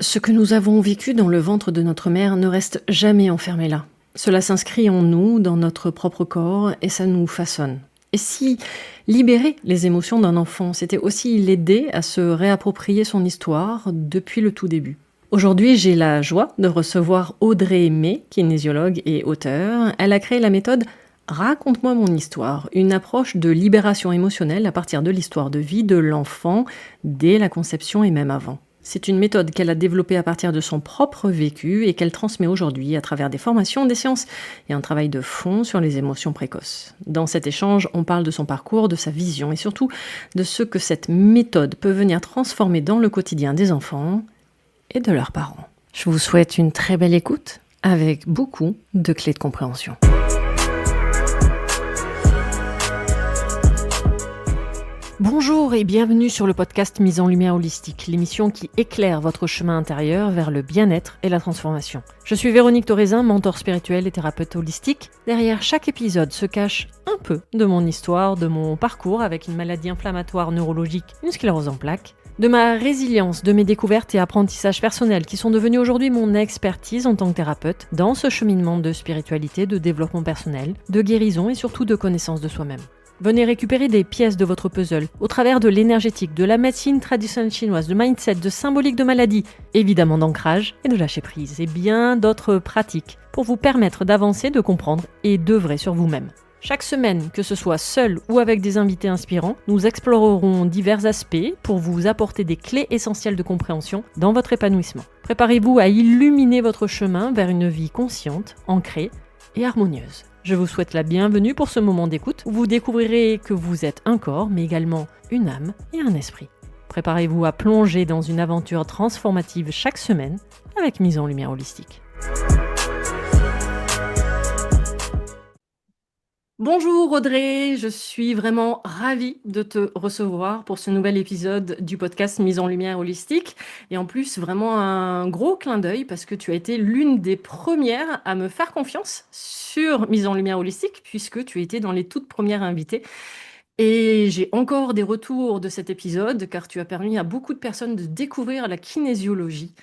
Ce que nous avons vécu dans le ventre de notre mère ne reste jamais enfermé là. Cela s'inscrit en nous, dans notre propre corps, et ça nous façonne. Et si libérer les émotions d'un enfant, c'était aussi l'aider à se réapproprier son histoire depuis le tout début. Aujourd'hui, j'ai la joie de recevoir Audrey May, kinésiologue et auteure. Elle a créé la méthode Raconte-moi mon histoire, une approche de libération émotionnelle à partir de l'histoire de vie de l'enfant dès la conception et même avant. C'est une méthode qu'elle a développée à partir de son propre vécu et qu'elle transmet aujourd'hui à travers des formations, des séances et un travail de fond sur les émotions précoces. Dans cet échange, on parle de son parcours, de sa vision et surtout de ce que cette méthode peut venir transformer dans le quotidien des enfants et de leurs parents. Je vous souhaite une très belle écoute avec beaucoup de clés de compréhension. Bonjour et bienvenue sur le podcast Mise en Lumière Holistique, l'émission qui éclaire votre chemin intérieur vers le bien-être et la transformation. Je suis Véronique Thorezin, mentor spirituel et thérapeute holistique. Derrière chaque épisode se cache un peu de mon histoire, de mon parcours avec une maladie inflammatoire neurologique, une sclérose en plaques, de ma résilience, de mes découvertes et apprentissages personnels qui sont devenus aujourd'hui mon expertise en tant que thérapeute dans ce cheminement de spiritualité, de développement personnel, de guérison et surtout de connaissance de soi-même. Venez récupérer des pièces de votre puzzle au travers de l'énergétique, de la médecine traditionnelle chinoise, de mindset, de symbolique de maladie, évidemment d'ancrage et de lâcher prise, et bien d'autres pratiques pour vous permettre d'avancer, de comprendre et d'œuvrer sur vous-même. Chaque semaine, que ce soit seul ou avec des invités inspirants, nous explorerons divers aspects pour vous apporter des clés essentielles de compréhension dans votre épanouissement. Préparez-vous à illuminer votre chemin vers une vie consciente, ancrée et harmonieuse. Je vous souhaite la bienvenue pour ce moment d'écoute où vous découvrirez que vous êtes un corps, mais également une âme et un esprit. Préparez-vous à plonger dans une aventure transformative chaque semaine avec Mise en Lumière Holistique. Bonjour Audrey, je suis vraiment ravie de te recevoir pour ce nouvel épisode du podcast Mise en Lumière Holistique. Et en plus, vraiment un gros clin d'œil parce que tu as été l'une des premières à me faire confiance sur Mise en Lumière Holistique puisque tu étais dans les toutes premières invitées. Et j'ai encore des retours de cet épisode car tu as permis à beaucoup de personnes de découvrir la kinésiologie.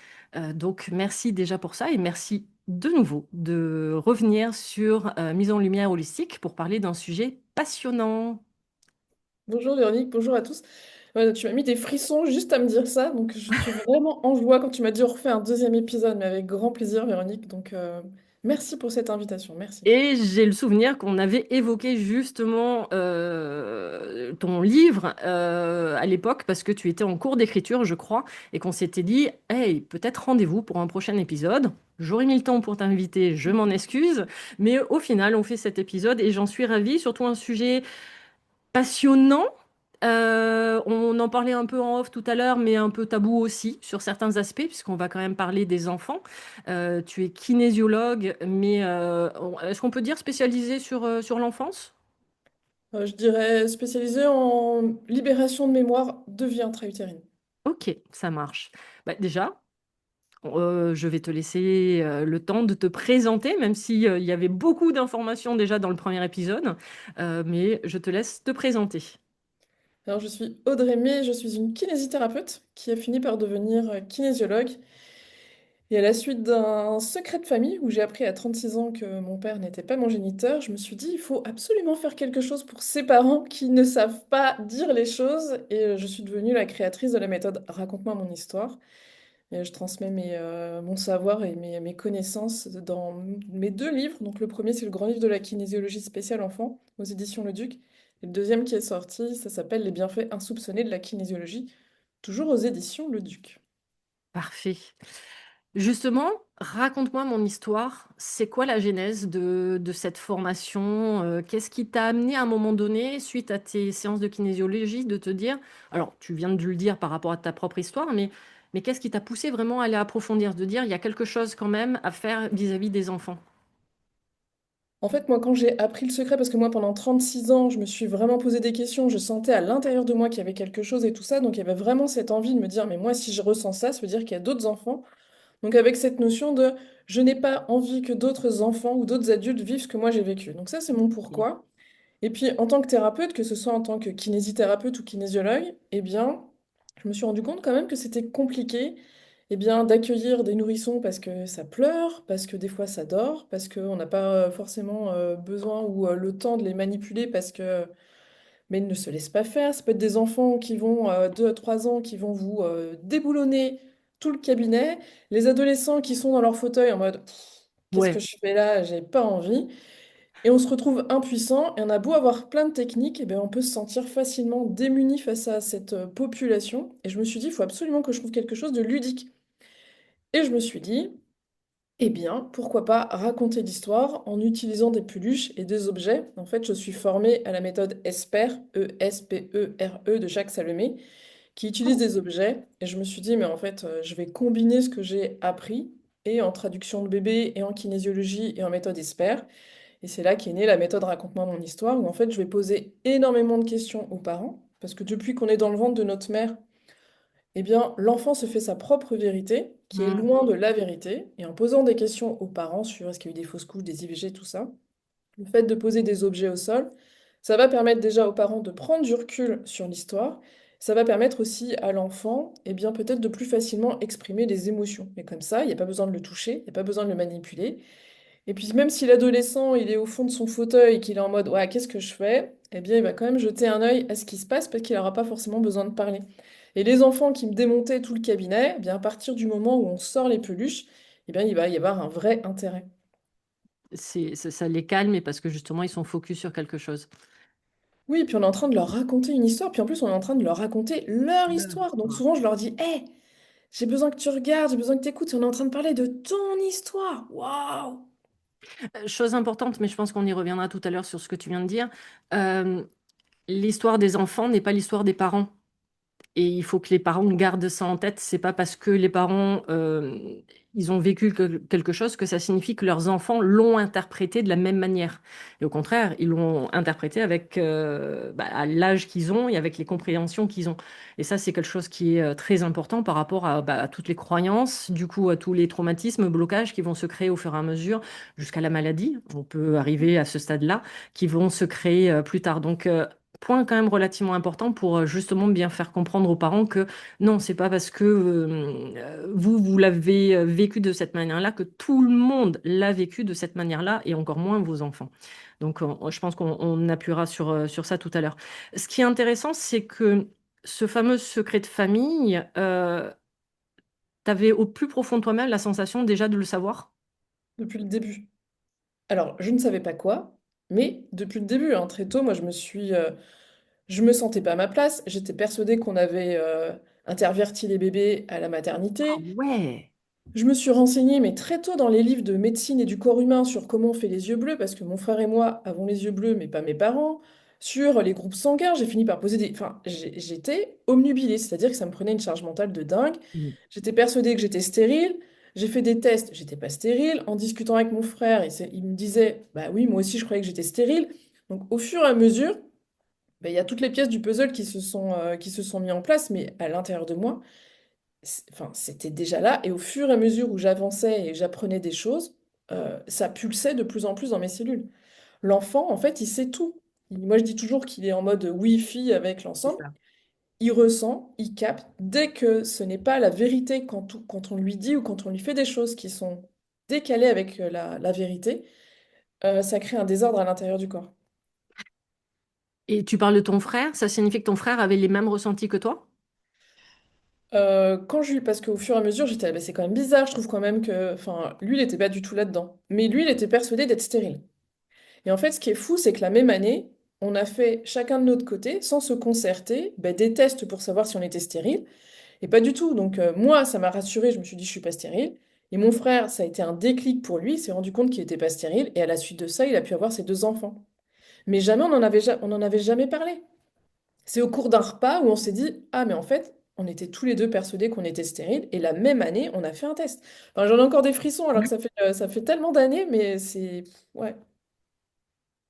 Donc merci déjà pour ça et merci de nouveau de revenir sur Mise en Lumière Holistique pour parler d'un sujet passionnant. Bonjour Véronique, bonjour à tous. Ouais, tu m'as mis des frissons juste à me dire ça, donc je suis vraiment en joie quand tu m'as dit on refait un deuxième épisode, mais avec grand plaisir Véronique. Donc merci pour cette invitation, merci. Et j'ai le souvenir qu'on avait évoqué justement ton livre à l'époque parce que tu étais en cours d'écriture, je crois, et qu'on s'était dit, hey, peut-être rendez-vous pour un prochain épisode. J'aurais mis le temps pour t'inviter, je m'en excuse, mais au final, on fait cet épisode et j'en suis ravie, surtout un sujet passionnant. On en parlait un peu en off tout à l'heure, mais un peu tabou aussi sur certains aspects, puisqu'on va quand même parler des enfants. Tu es kinésiologue, mais est-ce qu'on peut dire spécialisé sur l'enfance? Je dirais spécialisée en libération de mémoire de vie intra-utérine. Ok, ça marche. Bah, déjà, je vais te laisser le temps de te présenter, même s'il il y avait beaucoup d'informations déjà dans le premier épisode, mais je te laisse te présenter. Alors je suis Audrey May, je suis une kinésithérapeute qui a fini par devenir kinésiologue. Et à la suite d'un secret de famille où j'ai appris à 36 ans que mon père n'était pas mon géniteur, je me suis dit, il faut absolument faire quelque chose pour ces parents qui ne savent pas dire les choses. Et je suis devenue la créatrice de la méthode Raconte-moi mon histoire. Et je transmets mon savoir et mes connaissances dans mes deux livres. Donc le premier, c'est le grand livre de la kinésiologie spéciale enfant aux éditions Le Duc. Et le deuxième qui est sorti, ça s'appelle Les bienfaits insoupçonnés de la kinésiologie, toujours aux éditions Le Duc. Parfait. Justement, raconte-moi mon histoire. C'est quoi la genèse de cette formation? Qu'est-ce qui t'a amené à un moment donné, suite à tes séances de kinésiologie, de te dire, alors tu viens de le dire par rapport à ta propre histoire, mais qu'est-ce qui t'a poussé vraiment à aller approfondir, de dire, il y a quelque chose quand même à faire vis-à-vis des enfants? En fait, moi, quand j'ai appris le secret, parce que moi, pendant 36 ans, je me suis vraiment posé des questions, je sentais à l'intérieur de moi qu'il y avait quelque chose et tout ça, donc il y avait vraiment cette envie de me dire, mais moi, si je ressens ça, ça veut dire qu'il y a d'autres enfants. Donc avec cette notion de, je n'ai pas envie que d'autres enfants ou d'autres adultes vivent ce que moi j'ai vécu. Donc ça, c'est mon Ok. pourquoi. Et puis, en tant que thérapeute, que ce soit en tant que kinésithérapeute ou kinésiologue, eh bien, je me suis rendu compte quand même que c'était compliqué eh bien, d'accueillir des nourrissons parce que ça pleure, parce que des fois ça dort, parce qu'on n'a pas forcément besoin ou le temps de les manipuler parce que mais ils ne se laissent pas faire. Ça peut être des enfants qui vont, 2 à 3 ans, qui vont vous déboulonner tout le cabinet. Les adolescents qui sont dans leur fauteuil en mode qu'est-ce que Ouais, je fais là? J'ai pas envie. Et on se retrouve impuissant. Et on a beau avoir plein de techniques, et ben on peut se sentir facilement démuni face à cette population. Et je me suis dit, il faut absolument que je trouve quelque chose de ludique. Et je me suis dit, eh bien, pourquoi pas raconter l'histoire en utilisant des peluches et des objets. En fait, je suis formée à la méthode ESPER, E-S-P-E-R-E de Jacques Salomé, qui utilise des objets. Et je me suis dit, mais en fait, je vais combiner ce que j'ai appris, et en traduction de bébé, et en kinésiologie, et en méthode ESPER. Et c'est là qu'est née la méthode Raconte-moi mon histoire, où en fait, je vais poser énormément de questions aux parents, parce que depuis qu'on est dans le ventre de notre mère, eh bien, l'enfant se fait sa propre vérité, qui est mm, loin de la vérité, et en posant des questions aux parents sur est-ce qu'il y a eu des fausses couches, des IVG, tout ça, le fait de poser des objets au sol, ça va permettre déjà aux parents de prendre du recul sur l'histoire, ça va permettre aussi à l'enfant, eh bien, peut-être de plus facilement exprimer des émotions. Mais comme ça, il n'y a pas besoin de le toucher, il n'y a pas besoin de le manipuler. Et puis même si l'adolescent, il est au fond de son fauteuil et qu'il est en mode «Ouais, qu'est-ce que je fais?» eh bien, il va quand même jeter un œil à ce qui se passe parce qu'il n'aura pas forcément besoin de parler. Et les enfants qui me démontaient tout le cabinet, eh bien, à partir du moment où on sort les peluches, eh bien, il va y avoir un vrai intérêt. ça les calme et parce que justement, ils sont focus sur quelque chose. Oui, puis on est en train de leur raconter une histoire, puis en plus on est en train de leur raconter leur Leur histoire. Donc histoire. souvent je leur dis, hé, j'ai besoin que tu regardes, j'ai besoin que tu écoutes, on est en train de parler de ton histoire. Waouh! Chose importante, mais je pense qu'on y reviendra tout à l'heure sur ce que tu viens de dire. euh, L'histoire des enfants n'est pas l'histoire des parents. Et il faut que les parents gardent ça en tête. C'est pas parce que les parents ils ont vécu quelque chose que ça signifie que leurs enfants l'ont interprété de la même manière. Et au contraire, ils l'ont interprété avec à l'âge qu'ils ont et avec les compréhensions qu'ils ont. Et ça, c'est quelque chose qui est très important par rapport à toutes les croyances, du coup à tous les traumatismes, blocages qui vont se créer au fur et à mesure jusqu'à la maladie. On peut arriver à ce stade-là, qui vont se créer plus tard. Donc point quand même relativement important pour justement bien faire comprendre aux parents que non, c'est pas parce que vous l'avez vécu de cette manière-là que tout le monde l'a vécu de cette manière-là et encore moins vos enfants. Donc, je pense qu'on appuiera sur ça tout à l'heure. Ce qui est intéressant, c'est que ce fameux secret de famille, tu avais au plus profond de toi-même la sensation déjà de le savoir. Depuis le début. Alors, je ne savais pas quoi, mais depuis le début, hein, très tôt, moi je me sentais pas à ma place. J'étais persuadée qu'on avait interverti les bébés à la Ah maternité. ouais. Je me suis renseignée, mais très tôt dans les livres de médecine et du corps humain sur comment on fait les yeux bleus, parce que mon frère et moi avons les yeux bleus, mais pas mes parents. Sur les groupes sanguins, j'ai fini par poser des... Enfin, j'étais omnubilée, c'est-à-dire que ça me prenait une charge mentale de dingue. Mm. J'étais persuadée que j'étais stérile. J'ai fait des tests, j'étais pas stérile. En discutant avec mon frère, il me disait, bah oui, moi aussi je croyais que j'étais stérile. Donc au fur et à mesure, bah, il y a toutes les pièces du puzzle qui se sont mis en place, mais à l'intérieur de moi, enfin, c'était déjà là, et au fur et à mesure où j'avançais et j'apprenais des choses, ça pulsait de plus en plus dans mes cellules. L'enfant, en fait, il sait tout. Moi, je dis toujours qu'il est en mode Wi-Fi avec C'est l'ensemble. ça. Il ressent, il capte, dès que ce n'est pas la vérité quand on lui dit ou quand on lui fait des choses qui sont décalées avec la vérité, ça crée un désordre à l'intérieur du corps. Et tu parles de ton frère, ça signifie que ton frère avait les mêmes ressentis que toi? Parce qu'au fur et à mesure, j'étais, là, bah, c'est quand même bizarre, je trouve quand même que, enfin, lui, il n'était pas du tout là-dedans. Mais lui, il était persuadé d'être stérile. Et en fait, ce qui est fou, c'est que la même année, on a fait chacun de notre côté, sans se concerter, bah, des tests pour savoir si on était stérile. Et pas du tout. Donc moi, ça m'a rassurée, je me suis dit, je suis pas stérile. Et mon frère, ça a été un déclic pour lui, il s'est rendu compte qu'il n'était pas stérile. Et à la suite de ça, il a pu avoir ses 2 enfants. Mais jamais on n'en avait jamais parlé. C'est au cours d'un repas où on s'est dit, ah mais en fait, on était tous les deux persuadés qu'on était stérile. Et la même année, on a fait un test. Enfin, j'en ai encore des frissons alors que ça fait tellement d'années, mais c'est... Ouais.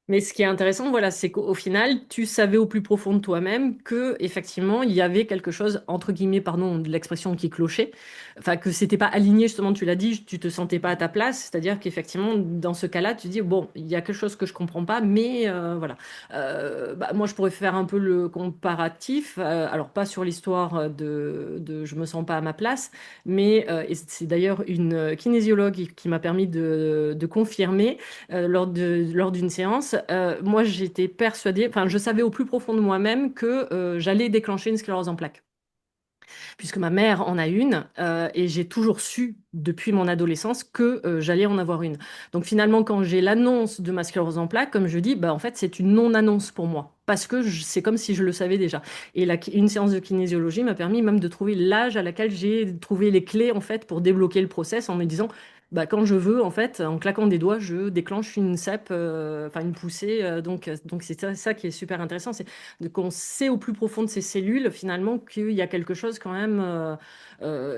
Mais ce qui est intéressant, voilà, c'est qu'au final, tu savais au plus profond de toi-même que effectivement, il y avait quelque chose entre guillemets, pardon, de l'expression qui clochait, enfin que c'était pas aligné justement. Tu l'as dit, tu te sentais pas à ta place, c'est-à-dire qu'effectivement, dans ce cas-là, tu dis bon, il y a quelque chose que je comprends pas, mais voilà. Bah, moi, je pourrais faire un peu le comparatif, alors pas sur l'histoire de je me sens pas à ma place, mais et c'est d'ailleurs une kinésiologue qui m'a permis de confirmer lors d'une séance. Moi, j'étais persuadée, enfin, je savais au plus profond de moi-même que j'allais déclencher une sclérose en plaques, puisque ma mère en a une, et j'ai toujours su depuis mon adolescence que j'allais en avoir une. Donc finalement, quand j'ai l'annonce de ma sclérose en plaques, comme je dis, bah, en fait, c'est une non-annonce pour moi. Parce que c'est comme si je le savais déjà. Et une séance de kinésiologie m'a permis même de trouver l'âge à laquelle j'ai trouvé les clés en fait pour débloquer le process en me disant, bah, quand je veux, en fait, en claquant des doigts, je déclenche une CEP, enfin une poussée. Donc c'est ça qui est super intéressant, c'est qu'on sait au plus profond de ces cellules finalement qu'il y a quelque chose quand même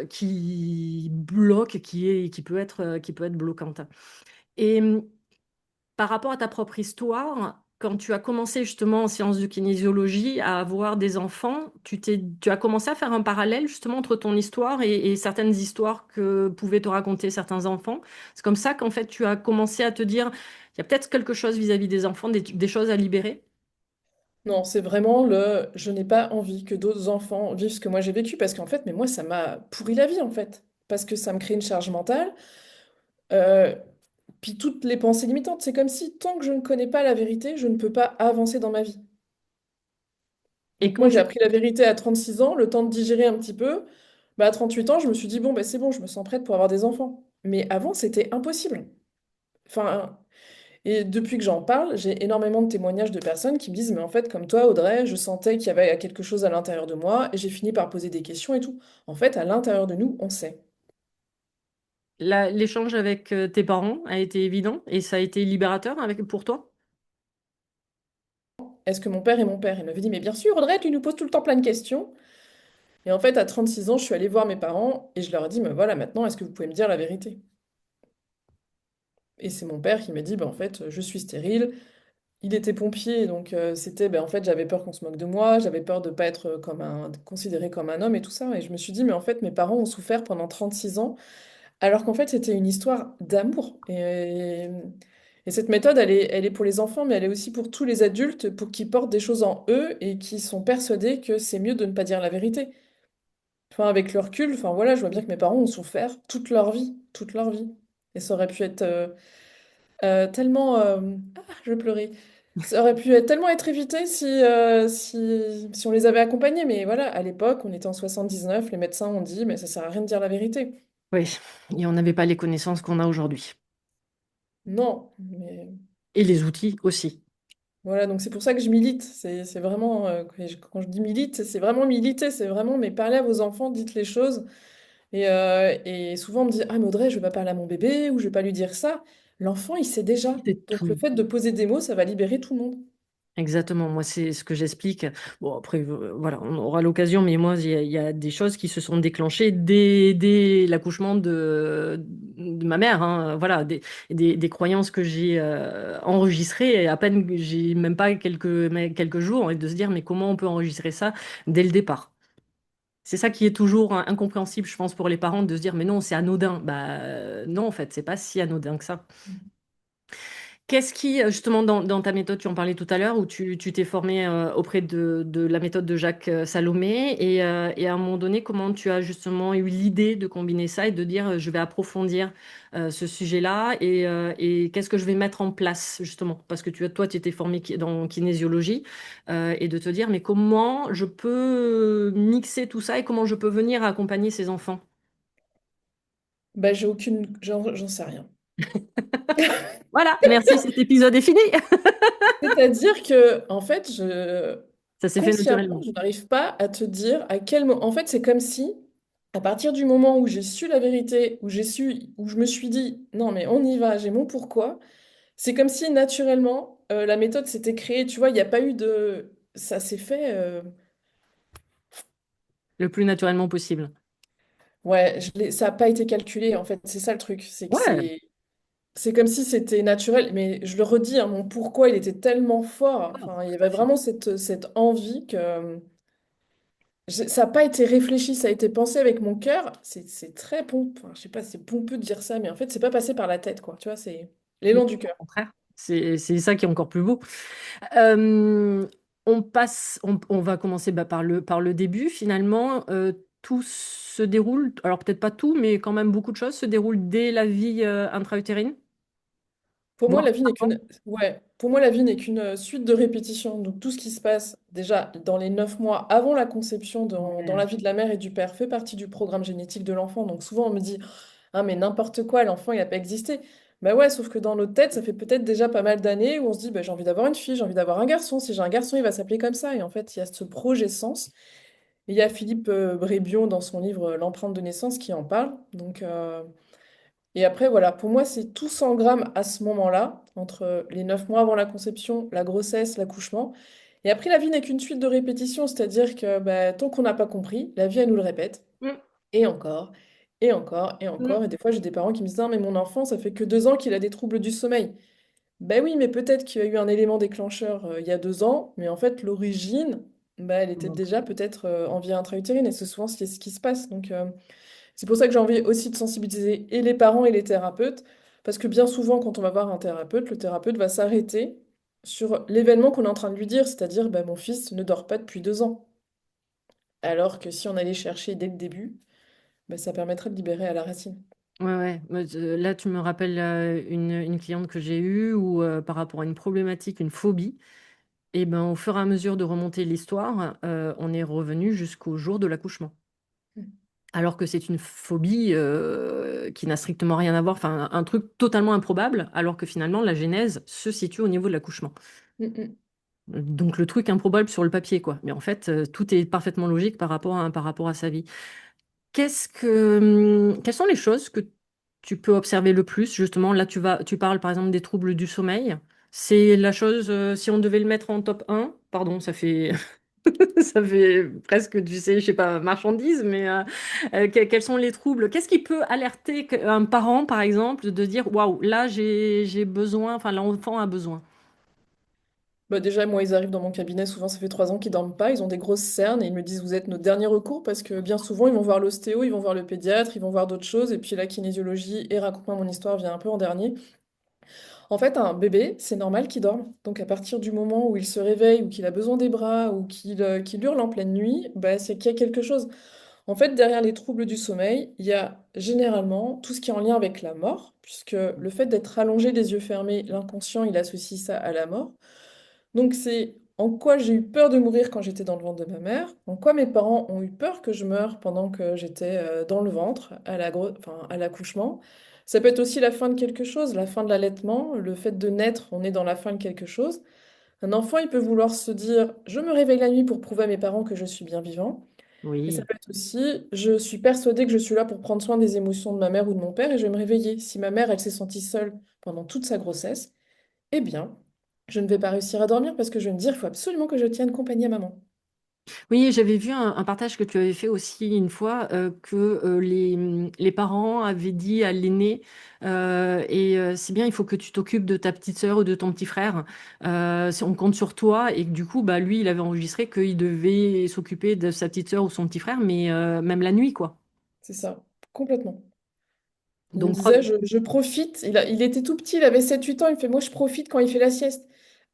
qui bloque, qui peut être bloquante. Et par rapport à ta propre histoire, quand tu as commencé justement en séance de kinésiologie à avoir des enfants, tu as commencé à faire un parallèle justement entre ton histoire et certaines histoires que pouvaient te raconter certains enfants. C'est comme ça qu'en fait tu as commencé à te dire, il y a peut-être quelque chose vis-à-vis des enfants, des choses à libérer. Non, c'est vraiment le je n'ai pas envie que d'autres enfants vivent ce que moi j'ai vécu parce qu'en fait, mais moi ça m'a pourri la vie en fait. Parce que ça me crée une charge mentale. euh, Puis toutes les pensées limitantes, c'est comme si tant que je ne connais pas la vérité, je ne peux pas avancer dans ma vie. Et Donc quand moi j'ai tu appris la vérité à 36 ans, le temps de digérer un petit peu. Bah, à 38 ans, je me suis dit bon bah c'est bon, je me sens prête pour avoir des enfants. Mais avant, c'était impossible. Enfin, et depuis que j'en parle, j'ai énormément de témoignages de personnes qui me disent, mais en fait, comme toi, Audrey, je sentais qu'il y avait quelque chose à l'intérieur de moi et j'ai fini par poser des questions et tout. En fait, à l'intérieur de nous, on sait. l'échange avec tes parents a été évident et ça a été libérateur pour toi? Est-ce que mon père est mon père? Il m'avait dit, mais bien sûr, Audrey, tu nous poses tout le temps plein de questions. Et en fait, à 36 ans, je suis allée voir mes parents et je leur ai dit, mais voilà, maintenant, est-ce que vous pouvez me dire la vérité? Et c'est mon père qui m'a dit, bah, en fait, je suis stérile. Il était pompier, donc c'était, ben, en fait, j'avais peur qu'on se moque de moi, j'avais peur de pas être considéré comme un homme et tout ça. Et je me suis dit, mais en fait, mes parents ont souffert pendant 36 ans, alors qu'en fait, c'était une histoire d'amour. Et cette méthode, elle est pour les enfants, mais elle est aussi pour tous les adultes, pour qui portent des choses en eux et qui sont persuadés que c'est mieux de ne pas dire la vérité. Enfin, avec le recul, enfin voilà, je vois bien que mes parents ont souffert toute leur vie, toute leur vie. Et ça aurait pu être tellement... Ah, je vais pleurer. Ça aurait pu tellement être évité si on les avait accompagnés. Mais voilà, à l'époque, on était en 79, les médecins ont dit, mais ça sert à rien de dire la vérité. Oui, et on n'avait pas les connaissances qu'on a aujourd'hui. Non, mais Et les outils aussi. voilà, donc c'est pour ça que je milite. C'est vraiment, quand je dis milite, c'est vraiment militer, c'est vraiment, mais parlez à vos enfants, dites les choses. Et souvent, on me dit, ah, mais Audrey, je vais pas parler à mon bébé ou je vais pas lui dire ça. L'enfant, il sait déjà. C'est Donc le tout. fait de poser des mots, ça va libérer tout le monde. Exactement, moi c'est ce que j'explique. Bon, après, voilà, on aura l'occasion, mais moi, il y a des choses qui se sont déclenchées dès l'accouchement de ma mère, hein. Voilà, des croyances que j'ai enregistrées, et à peine, j'ai même pas quelques jours, et de se dire, mais comment on peut enregistrer ça dès le départ? C'est ça qui est toujours incompréhensible, je pense, pour les parents, de se dire, mais non, c'est anodin. Bah non, en fait, c'est pas si anodin que ça. Qu'est-ce qui, justement, dans ta méthode, tu en parlais tout à l'heure, où tu t'es formé auprès de la méthode de Jacques Salomé, et à un moment donné, comment tu as justement eu l'idée de combiner ça et de dire, je vais approfondir ce sujet-là, et qu'est-ce que je vais mettre en place, justement, parce que toi, tu étais formé dans kinésiologie, et de te dire, mais comment je peux mixer tout ça et comment je peux venir accompagner ces enfants? Bah, j'ai aucune, j'en sais rien. Voilà, merci, cet épisode est fini. C'est-à-dire que, en fait, Ça s'est fait consciemment, naturellement. je n'arrive pas à te dire à quel moment. En fait, c'est comme si, à partir du moment où j'ai su la vérité, où je me suis dit, non, mais on y va, j'ai mon pourquoi, c'est comme si naturellement, la méthode s'était créée. Tu vois, il n'y a pas eu de. Ça s'est fait. Le plus naturellement possible. Ouais, ça n'a pas été calculé, en fait. C'est ça le truc. C'est que Ouais, c'est. c'est comme si c'était naturel, mais je le redis, hein, mon pourquoi, il était tellement fort. Ah, Enfin, il y tout avait à fait. vraiment cette envie que ça n'a pas été réfléchi, ça a été pensé avec mon cœur. C'est très pompeux, enfin, je sais pas, c'est pompeux de dire ça, mais en fait, c'est pas passé par la tête, quoi. Tu vois, c'est Non, l'élan du au cœur. contraire. C'est ça qui est encore plus beau. Euh, on va commencer par le début. Finalement, tout se déroule, alors peut-être pas tout, mais quand même beaucoup de choses se déroulent dès la vie intra-utérine. Pour moi, Voire la vie n'est qu'une ouais, pour moi, la vie n'est qu'une suite de répétitions. Donc tout ce qui se passe déjà dans les 9 mois avant la conception dans ouais. la vie de la mère et du père fait partie du programme génétique de l'enfant. Donc souvent on me dit, ah mais n'importe quoi, l'enfant il n'a pas existé. Bah ouais, sauf que dans notre tête, ça fait peut-être déjà pas mal d'années où on se dit, bah, j'ai envie d'avoir une fille, j'ai envie d'avoir un garçon. Si j'ai un garçon, il va s'appeler comme ça. Et en fait, il y a ce projet sens. Et il y a Philippe Brébion dans son livre L'empreinte de naissance qui en parle. Donc et après, voilà, pour moi, c'est tout 100 grammes à ce moment-là, entre les 9 mois avant la conception, la grossesse, l'accouchement. Et après, la vie n'est qu'une suite de répétitions, c'est-à-dire que bah, tant qu'on n'a pas compris, la vie, elle nous le répète. Mm, Et encore, et encore, et mm. encore. Et des fois, j'ai des parents qui me disent, non, mais mon enfant, ça fait que 2 ans qu'il a des troubles du sommeil. Ben oui, mais peut-être qu'il y a eu un élément déclencheur il y a 2 ans, mais en fait, l'origine, bah, elle était déjà peut-être en vie intra-utérine, et c'est souvent ce qui se passe. Donc, c'est pour ça que j'ai envie aussi de sensibiliser et les parents et les thérapeutes, parce que bien souvent, quand on va voir un thérapeute, le thérapeute va s'arrêter sur l'événement qu'on est en train de lui dire, c'est-à-dire bah, mon fils ne dort pas depuis 2 ans. Alors que si on allait chercher dès le début, bah, ça permettrait de libérer à la racine. Ouais, ouais. Là, tu me rappelles une cliente que j'ai eue où, par rapport à une problématique, une phobie, et ben, au fur et à mesure de remonter l'histoire, on est revenu jusqu'au jour de l'accouchement. Mm. Alors que c'est une phobie qui n'a strictement rien à voir, enfin un truc totalement improbable, alors que finalement la genèse se situe au niveau de l'accouchement. Mm, mm. Donc le truc improbable sur le papier, quoi. Mais en fait, tout est parfaitement logique par rapport à sa vie. Quelles sont les choses que tu peux observer le plus, justement? Là, tu parles par exemple des troubles du sommeil. C'est la chose, si on devait le mettre en top un, pardon, ça fait ça fait presque, tu sais, je sais pas, marchandise, mais quels sont les troubles? Qu'est-ce qui peut alerter un parent, par exemple, de dire, waouh, là, j'ai besoin, enfin, l'enfant a besoin. Bah déjà, moi, ils arrivent dans mon cabinet, souvent ça fait 3 ans qu'ils dorment pas, ils ont des grosses cernes et ils me disent, vous êtes notre dernier recours parce que bien souvent, ils vont voir l'ostéo, ils vont voir le pédiatre, ils vont voir d'autres choses et puis la kinésiologie et raconte-moi mon histoire vient un peu en dernier. En fait, un bébé, c'est normal qu'il dorme. Donc à partir du moment où il se réveille ou qu'il a besoin des bras ou qu'il hurle en pleine nuit, bah, c'est qu'il y a quelque chose. En fait, derrière les troubles du sommeil, il y a généralement tout ce qui est en lien avec la mort, puisque le fait d'être allongé les yeux fermés, l'inconscient, il associe ça à la mort. Donc c'est en quoi j'ai eu peur de mourir quand j'étais dans le ventre de ma mère, en quoi mes parents ont eu peur que je meure pendant que j'étais dans le ventre, enfin, à l'accouchement. Ça peut être aussi la fin de quelque chose, la fin de l'allaitement, le fait de naître, on est dans la fin de quelque chose. Un enfant, il peut vouloir se dire, je me réveille la nuit pour prouver à mes parents que je suis bien vivant. Mais ça Oui. peut être aussi, je suis persuadée que je suis là pour prendre soin des émotions de ma mère ou de mon père et je vais me réveiller. Si ma mère, elle s'est sentie seule pendant toute sa grossesse, eh bien, je ne vais pas réussir à dormir parce que je vais me dire, il faut absolument que je tienne compagnie à maman. Oui, j'avais vu un partage que tu avais fait aussi une fois, que les parents avaient dit à l'aîné, c'est bien, il faut que tu t'occupes de ta petite sœur ou de ton petit frère. On compte sur toi. Et que du coup, bah, lui, il avait enregistré qu'il devait s'occuper de sa petite sœur ou son petit frère, mais même la nuit, quoi. C'est ça, complètement. Il me Donc, disait, je profite. Il était tout petit, il avait 7 8 ans. Il me fait, moi, je profite quand il fait la sieste.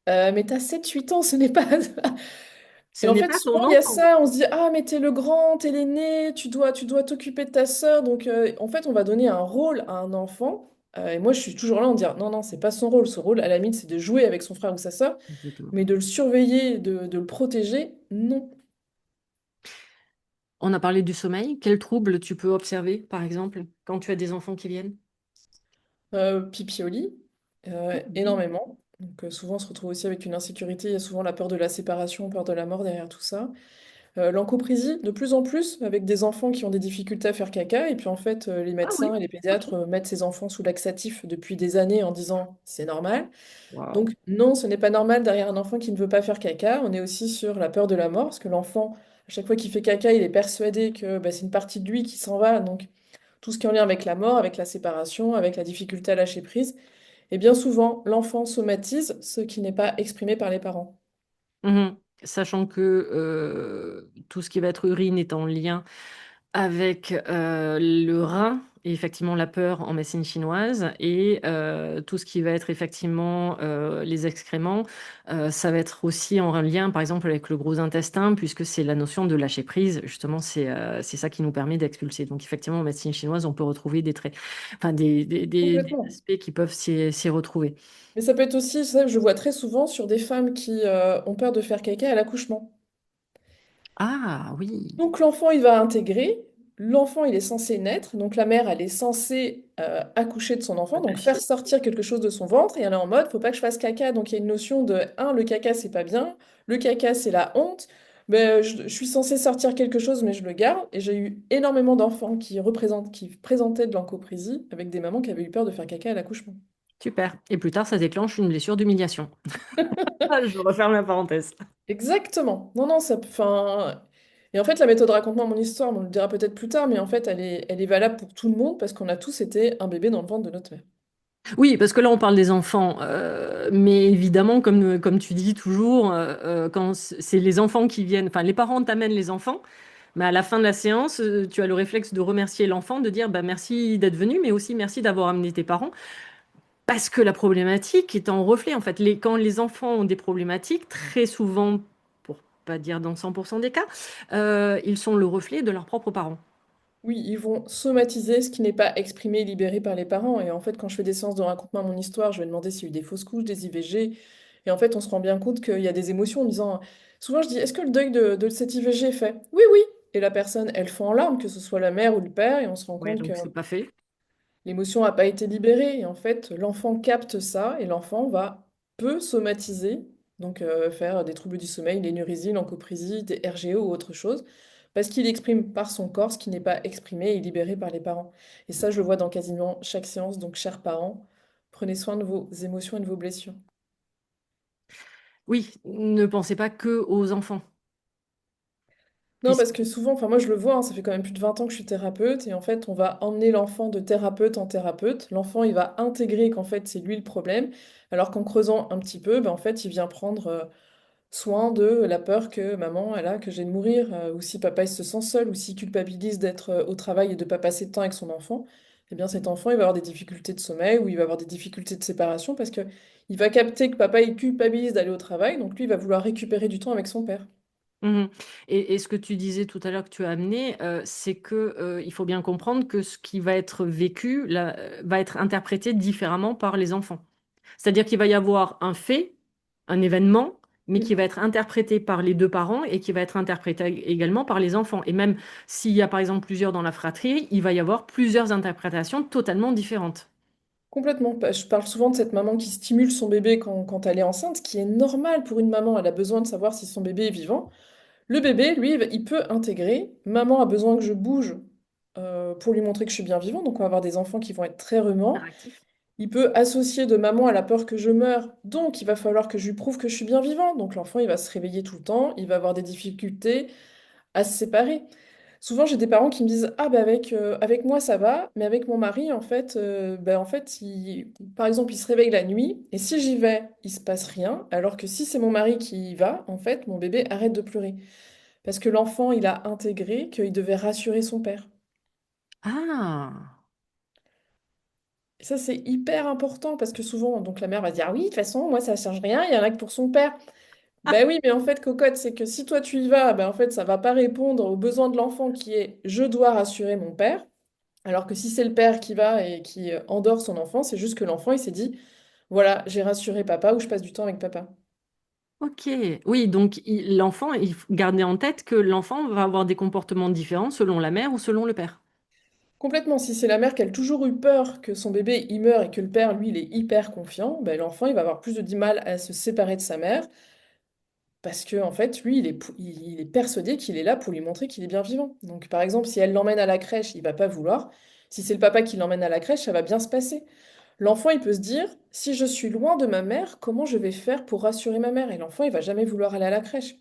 Mais t'as 7 8 ans, ce n'est pas... ce Et en n'est fait, pas ton souvent, il y a enfant. ça, on se dit, ah, mais t'es le grand, t'es l'aîné, tu dois t'occuper de ta sœur. Donc, en fait, on va donner un rôle à un enfant. Et moi, je suis toujours là en dire, non, non, c'est pas son rôle. Son rôle, à la limite, c'est de jouer avec son frère ou sa sœur. Exactement. Mais de le surveiller, de le protéger, non. On a parlé du sommeil. Quels troubles tu peux observer, par exemple, quand tu as des enfants qui viennent? Pipi au lit, Oui. énormément. Donc, souvent, on se retrouve aussi avec une insécurité. Il y a souvent la peur de la séparation, peur de la mort derrière tout ça. L'encoprésie, de plus en plus, avec des enfants qui ont des difficultés à faire caca. Et puis en fait, les Ah oui. médecins et les Ok. pédiatres mettent ces enfants sous laxatif depuis des années en disant c'est normal. Waouh. Donc non, ce n'est pas normal derrière un enfant qui ne veut pas faire caca. On est aussi sur la peur de la mort, parce que l'enfant, à chaque fois qu'il fait caca, il est persuadé que bah, c'est une partie de lui qui s'en va. Donc tout ce qui est en lien avec la mort, avec la séparation, avec la difficulté à lâcher prise. Et bien souvent, l'enfant somatise ce qui n'est pas exprimé par les parents. Mhm. Sachant que tout ce qui va être urine est en lien avec le rein et effectivement la peur en médecine chinoise et tout ce qui va être effectivement les excréments, ça va être aussi en lien par exemple avec le gros intestin puisque c'est la notion de lâcher prise, justement c'est ça qui nous permet d'expulser. Donc effectivement en médecine chinoise on peut retrouver des traits, enfin des Complètement. aspects qui peuvent s'y retrouver. Mais ça peut être aussi, ça je vois très souvent sur des femmes qui ont peur de faire caca à l'accouchement. Ah oui, Donc l'enfant, il va intégrer, l'enfant, il est censé naître, donc la mère, elle est censée accoucher de son enfant, donc faire lâcher. sortir quelque chose de son ventre, et elle est en mode, faut pas que je fasse caca, donc il y a une notion de, un, le caca, c'est pas bien, le caca, c'est la honte, ben, je suis censée sortir quelque chose, mais je le garde, et j'ai eu énormément d'enfants qui présentaient de l'encoprésie avec des mamans qui avaient eu peur de faire caca à l'accouchement. Super. Et plus tard ça déclenche une blessure d'humiliation. Ah, je referme la parenthèse. Exactement. Non, non, ça, enfin. Et en fait, la méthode raconte-moi mon histoire, on le dira peut-être plus tard, mais en fait, elle est valable pour tout le monde parce qu'on a tous été un bébé dans le ventre de notre mère. Oui, parce que là, on parle des enfants, mais évidemment, comme tu dis toujours, quand c'est les enfants qui viennent, enfin, les parents t'amènent les enfants, mais à la fin de la séance, tu as le réflexe de remercier l'enfant, de dire bah, merci d'être venu, mais aussi merci d'avoir amené tes parents, parce que la problématique est en reflet, en fait. Quand les enfants ont des problématiques, très souvent, pour pas dire dans 100% des cas, ils sont le reflet de leurs propres parents. Oui, ils vont somatiser ce qui n'est pas exprimé et libéré par les parents. Et en fait, quand je fais des séances de raconte-moi mon histoire, je vais demander s'il y a eu des fausses couches, des IVG. Et en fait, on se rend bien compte qu'il y a des émotions en disant. Souvent, je dis, est-ce que le deuil de cette IVG est fait? Oui, oui. Et la personne, elle fond en larmes, que ce soit la mère ou le père, et on se rend Ouais, compte que donc c'est pas fait. l'émotion n'a pas été libérée. Et en fait, l'enfant capte ça et peut somatiser, donc faire des troubles du sommeil, l'énurésie, l'encopresie, des RGO ou autre chose, parce qu'il exprime par son corps ce qui n'est pas exprimé et libéré par les parents. Et ça, je le vois dans quasiment chaque séance. Donc, chers parents, prenez soin de vos émotions et de vos blessures. Oui, ne pensez pas que aux enfants. Non, parce que souvent, enfin moi je le vois, hein, ça fait quand même plus de 20 ans que je suis thérapeute, et en fait on va emmener l'enfant de thérapeute en thérapeute. L'enfant il va intégrer qu'en fait c'est lui le problème, alors qu'en creusant un petit peu, ben, en fait il vient prendre soin de la peur que maman elle a que j'ai de mourir, ou si papa il se sent seul, ou s'il culpabilise d'être au travail et de pas passer de temps avec son enfant, eh bien cet enfant il va avoir des difficultés de sommeil, ou il va avoir des difficultés de séparation, parce que il va capter que papa il culpabilise d'aller au travail, donc lui il va vouloir récupérer du temps avec son père. Mhm. Et ce que tu disais tout à l'heure que tu as amené, c'est que il faut bien comprendre que ce qui va être vécu là, va être interprété différemment par les enfants. C'est-à-dire qu'il va y avoir un fait, un événement, mais qui va être interprété par les deux parents et qui va être interprété également par les enfants. Et même s'il y a par exemple plusieurs dans la fratrie, il va y avoir plusieurs interprétations totalement différentes. Complètement. Je parle souvent de cette maman qui stimule son bébé quand elle est enceinte, ce qui est normal pour une maman. Elle a besoin de savoir si son bébé est vivant. Le bébé, lui, il peut intégrer. Maman a besoin que je bouge pour lui montrer que je suis bien vivant. Donc, on va avoir des enfants qui vont être très remuants. Interactif. Il peut associer de maman à la peur que je meure. Donc, il va falloir que je lui prouve que je suis bien vivant. Donc, l'enfant, il va se réveiller tout le temps. Il va avoir des difficultés à se séparer. Souvent, j'ai des parents qui me disent, ah ben avec moi ça va, mais avec mon mari en fait par exemple il se réveille la nuit et si j'y vais il se passe rien, alors que si c'est mon mari qui y va, en fait mon bébé arrête de pleurer parce que l'enfant il a intégré qu'il devait rassurer son père. Ah, Et ça c'est hyper important parce que souvent donc la mère va dire, ah oui de toute façon moi ça change rien, il y en a que pour son père. Ben oui, mais en fait, cocotte, c'est que si toi tu y vas, ben en fait, ça va pas répondre aux besoins de l'enfant qui est je dois rassurer mon père. Alors que si c'est le père qui va et qui endort son enfant, c'est juste que l'enfant, il s'est dit, voilà, j'ai rassuré papa ou je passe du temps avec papa. ok. Oui, donc l'enfant, il faut garder en tête que l'enfant va avoir des comportements différents selon la mère ou selon le père. Complètement, si c'est la mère qui a toujours eu peur que son bébé il meure et que le père, lui, il est hyper confiant, ben, l'enfant, il va avoir plus de mal à se séparer de sa mère parce que en fait, lui, il est persuadé qu'il est là pour lui montrer qu'il est bien vivant. Donc, par exemple, si elle l'emmène à la crèche, il va pas vouloir. Si c'est le papa qui l'emmène à la crèche, ça va bien se passer. L'enfant, il peut se dire, si je suis loin de ma mère, comment je vais faire pour rassurer ma mère? Et l'enfant, il va jamais vouloir aller à la crèche.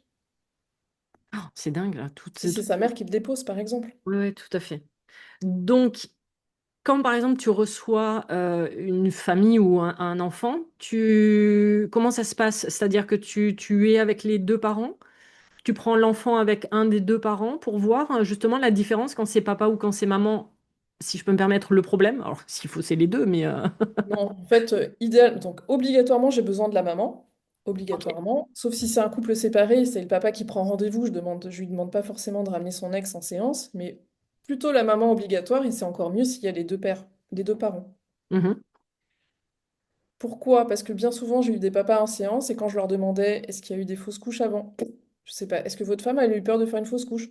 Oh, c'est dingue, là. Si c'est sa mère qui le dépose, par exemple. Oui, tout à fait. Donc, quand par exemple tu reçois une famille ou un enfant, comment ça se passe? C'est-à-dire que tu es avec les deux parents, tu prends l'enfant avec un des deux parents pour voir justement la différence quand c'est papa ou quand c'est maman, si je peux me permettre le problème. Alors s'il faut, c'est les deux, mais Non, en fait, idéal, donc obligatoirement, j'ai besoin de la maman, Ok. obligatoirement. Sauf si c'est un couple séparé, c'est le papa qui prend rendez-vous, je lui demande pas forcément de ramener son ex en séance, mais plutôt la maman obligatoire, et c'est encore mieux s'il y a les deux pères, les deux parents. Mhm. Pourquoi? Parce que bien souvent, j'ai eu des papas en séance, et quand je leur demandais, est-ce qu'il y a eu des fausses couches avant? Je sais pas. Est-ce que votre femme a eu peur de faire une fausse couche?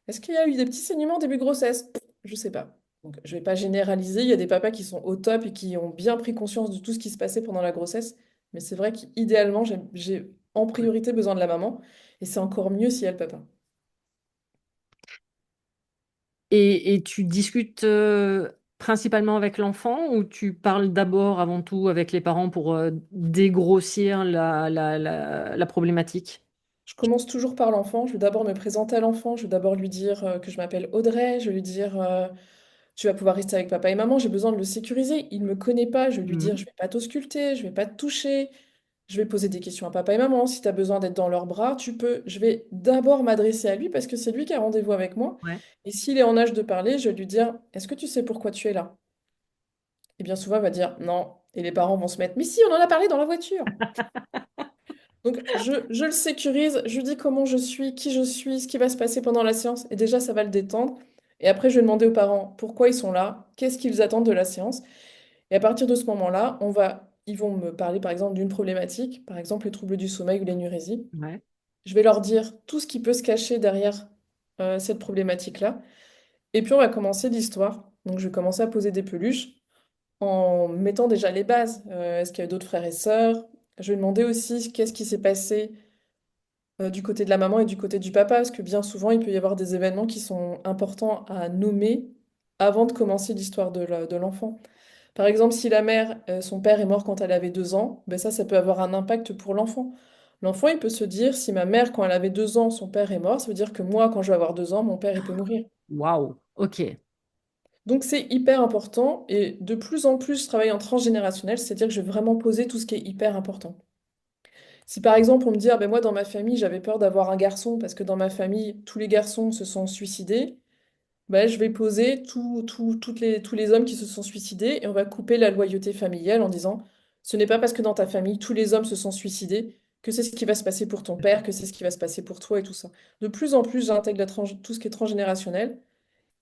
Est-ce qu'il y a eu des petits saignements au début de grossesse? Je sais pas. Donc, je vais pas généraliser. Il y a des papas qui sont au top et qui ont bien pris conscience de tout ce qui se passait pendant la grossesse. Mais c'est vrai qu'idéalement, j'ai en priorité besoin de la maman. Et c'est encore mieux si elle le papa. Et tu discutes principalement avec l'enfant ou tu parles d'abord, avant tout, avec les parents pour dégrossir la problématique? Je commence toujours par l'enfant. Je vais d'abord me présenter à l'enfant. Je vais d'abord lui dire que je m'appelle Audrey. Je vais lui dire tu vas pouvoir rester avec papa et maman. J'ai besoin de le sécuriser. Il ne me connaît pas. Je vais lui dire Mhm. je vais pas t'ausculter, je vais pas te toucher. Je vais poser des questions à papa et maman. Si tu as besoin d'être dans leurs bras, tu peux. Je vais d'abord m'adresser à lui parce que c'est lui qui a rendez-vous avec moi. Ouais. Et s'il est en âge de parler, je vais lui dire, est-ce que tu sais pourquoi tu es là? Et bien souvent, il va dire non. Et les parents vont se mettre, mais si, on en a parlé dans la voiture. Donc, je le sécurise, je lui dis comment je suis, qui je suis, ce qui va se passer pendant la séance. Et déjà, ça va le détendre. Et après, je vais demander aux parents pourquoi ils sont là, qu'est-ce qu'ils attendent de la séance. Et à partir de ce moment-là, ils vont me parler par exemple d'une problématique, par exemple les troubles du sommeil ou l'énurésie. Ouais. Je vais leur dire tout ce qui peut se cacher derrière cette problématique-là. Et puis on va commencer l'histoire. Donc je vais commencer à poser des peluches en mettant déjà les bases. Est-ce qu'il y a d'autres frères et sœurs? Je vais demander aussi qu'est-ce qui s'est passé du côté de la maman et du côté du papa, parce que bien souvent il peut y avoir des événements qui sont importants à nommer avant de commencer l'histoire de l'enfant. Par exemple, si la mère, son père est mort quand elle avait 2 ans, ben ça peut avoir un impact pour l'enfant. L'enfant, il peut se dire, si ma mère, quand elle avait 2 ans, son père est mort, ça veut dire que moi, quand je vais avoir 2 ans, mon père, il peut mourir. Waouh. Ok. Donc c'est hyper important et de plus en plus, je travaille en transgénérationnel, c'est-à-dire que je vais vraiment poser tout ce qui est hyper important. Si par exemple, on me dit, ah ben moi, dans ma famille, j'avais peur d'avoir un garçon parce que dans ma famille, tous les garçons se sont suicidés, bah, je vais poser tous les hommes qui se sont suicidés et on va couper la loyauté familiale en disant ce n'est pas parce que dans ta famille tous les hommes se sont suicidés que c'est ce qui va se passer pour ton père, que c'est ce qui va se passer pour toi et tout ça. De plus en plus, j'intègre tout ce qui est transgénérationnel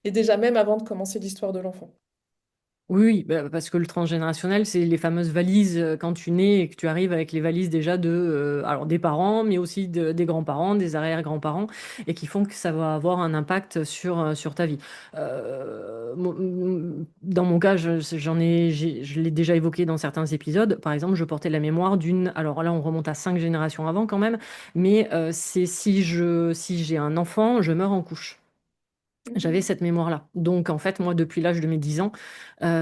et déjà même avant de commencer l'histoire de l'enfant. Oui, oui, bah, parce que le transgénérationnel, c'est les fameuses valises quand tu nais et que tu arrives avec les valises déjà alors des parents, mais aussi des grands-parents, des arrière-grands-parents, et qui font que ça va avoir un impact sur ta vie. Dans mon cas, je l'ai déjà évoqué dans certains épisodes. Par exemple, je portais la mémoire alors là, on remonte à 5 générations avant quand même, mais c'est si j'ai un enfant, je meurs en couche. J'avais Mhm. cette mémoire-là. Donc, en fait, moi, depuis l'âge de mes 10 ans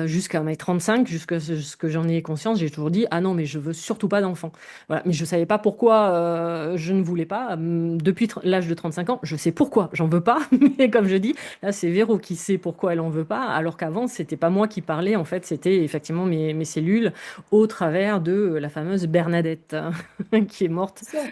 jusqu'à mes 35, jusqu'à ce que j'en ai conscience, j'ai toujours dit, ah non, mais je veux surtout pas d'enfant. Voilà. Mais je savais pas pourquoi je ne voulais pas. Depuis l'âge de 35 ans, je sais pourquoi j'en veux pas. Mais comme je dis, là, c'est Véro qui sait pourquoi elle en veut pas. Alors qu'avant, c'était pas moi qui parlais. En fait, c'était effectivement mes cellules au travers de la fameuse Bernadette qui est morte. C'est ça.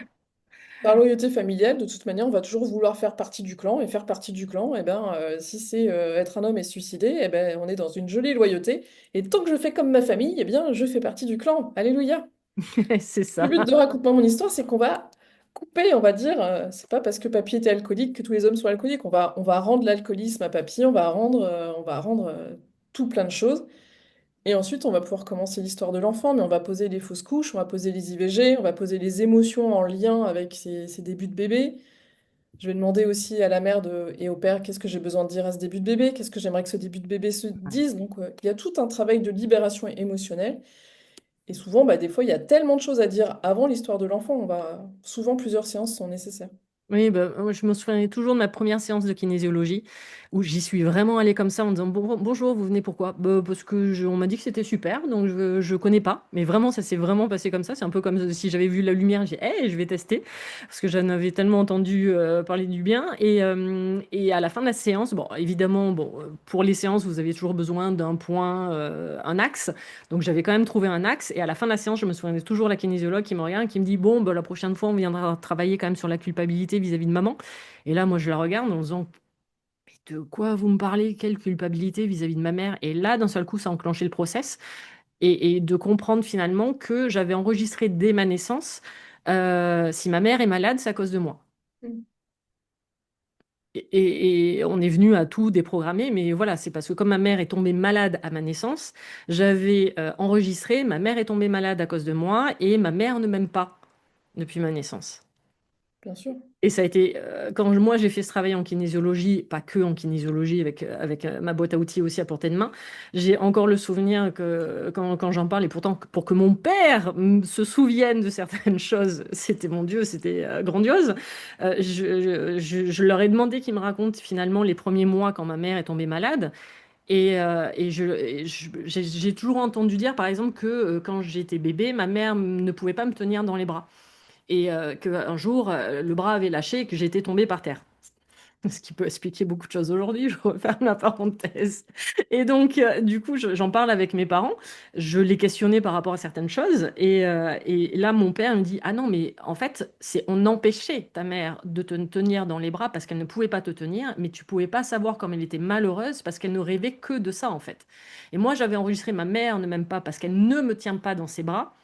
Par loyauté familiale, de toute manière, on va toujours vouloir faire partie du clan, et faire partie du clan, eh ben, si c'est être un homme et se suicider, eh ben, on est dans une jolie loyauté. Et tant que je fais comme ma famille, eh bien, je fais partie du clan. Alléluia. C'est Le ça. but de Raconte-moi mon histoire, c'est qu'on va couper, on va dire, c'est pas parce que papy était alcoolique que tous les hommes sont alcooliques. On va rendre l'alcoolisme à papy, on va rendre tout plein de choses. Et ensuite, on va pouvoir commencer l'histoire de l'enfant, mais on va poser les fausses couches, on va poser les IVG, on va poser les émotions en lien avec ces débuts de bébé. Je vais demander aussi à la mère et au père qu'est-ce que j'ai besoin de dire à ce début de bébé, qu'est-ce que j'aimerais que ce début de bébé se dise. Donc, il y a tout un travail de libération émotionnelle. Et souvent, bah, des fois, il y a tellement de choses à dire avant l'histoire de l'enfant. Souvent, plusieurs séances sont nécessaires. Oui, bah, moi, je me souviens toujours de ma première séance de kinésiologie. où j'y suis vraiment allée comme ça en disant bonjour, vous venez pourquoi? Bah, parce que on m'a dit que c'était super, donc je connais pas. Mais vraiment, ça s'est vraiment passé comme ça. C'est un peu comme si j'avais vu la lumière, j'ai dit, hey, je vais tester, parce que j'en avais tellement entendu parler du bien. Et à la fin de la séance, bon, évidemment, bon, pour les séances, vous avez toujours besoin d'un point, un axe. Donc j'avais quand même trouvé un axe. Et à la fin de la séance, je me souviens toujours la kinésiologue qui me regarde et qui me dit, bon, bah, la prochaine fois, on viendra travailler quand même sur la culpabilité vis-à-vis de maman. Et là, moi, je la regarde en disant, mais de quoi vous me parlez? Quelle culpabilité vis-à-vis de ma mère? Et là, d'un seul coup, ça a enclenché le process et de comprendre finalement que j'avais enregistré dès ma naissance, si ma mère est malade, c'est à cause de moi. Mm. Et on est venu à tout déprogrammer, mais voilà, c'est parce que comme ma mère est tombée malade à ma naissance, j'avais enregistré, ma mère est tombée malade à cause de moi et ma mère ne m'aime pas depuis ma naissance. Bien sûr. Et ça a été, quand moi j'ai fait ce travail en kinésiologie, pas que en kinésiologie, avec ma boîte à outils aussi à portée de main, j'ai encore le souvenir que quand j'en parle, et pourtant pour que mon père se souvienne de certaines choses, c'était mon Dieu, c'était grandiose. Je leur ai demandé qu'ils me racontent finalement les premiers mois quand ma mère est tombée malade. J'ai toujours entendu dire, par exemple, que quand j'étais bébé, ma mère ne pouvait pas me tenir dans les bras et qu'un jour, le bras avait lâché et que j'étais tombée par terre. Ce qui peut expliquer beaucoup de choses aujourd'hui, je referme la parenthèse. Et donc, du coup, j'en parle avec mes parents, je les questionnais par rapport à certaines choses, et là, mon père me dit, ah non, mais en fait, on empêchait ta mère de te tenir dans les bras parce qu'elle ne pouvait pas te tenir, mais tu pouvais pas savoir comme elle était malheureuse parce qu'elle ne rêvait que de ça, en fait. Et moi, j'avais enregistré ma mère ne m'aime pas parce qu'elle ne me tient pas dans ses bras.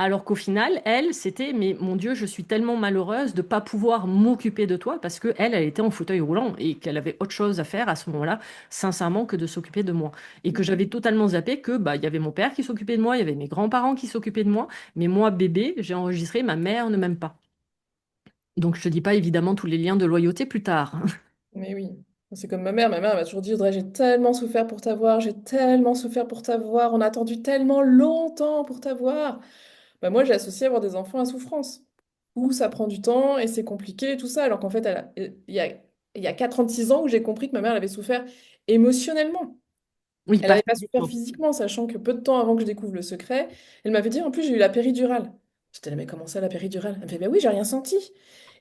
Alors qu'au final, elle, c'était, mais mon Dieu, je suis tellement malheureuse de pas pouvoir m'occuper de toi parce que elle était en fauteuil roulant et qu'elle avait autre chose à faire à ce moment-là, sincèrement, que de s'occuper de moi. Et que j'avais totalement zappé que, bah, il y avait mon père qui s'occupait de moi, il y avait mes grands-parents qui s'occupaient de moi, mais moi, bébé, j'ai enregistré, ma mère ne m'aime pas. Donc, je te dis pas évidemment tous les liens de loyauté plus tard. Mais oui. C'est comme ma mère. Ma mère elle m'a toujours dit, Audrey, j'ai tellement souffert pour t'avoir, j'ai tellement souffert pour t'avoir, on a attendu tellement longtemps pour t'avoir. Bah, moi, j'ai associé avoir des enfants à souffrance, où ça prend du temps et c'est compliqué et tout ça, alors qu'en fait, il y a 46 ans où j'ai compris que ma mère elle avait souffert émotionnellement. Oui, Elle pas n'avait pas souffert physiquement. physiquement, sachant que peu de temps avant que je découvre le secret, elle m'avait dit, en plus, j'ai eu la péridurale. J'étais là, mais comment ça, la péridurale? Elle me fait, bah oui, j'ai rien senti.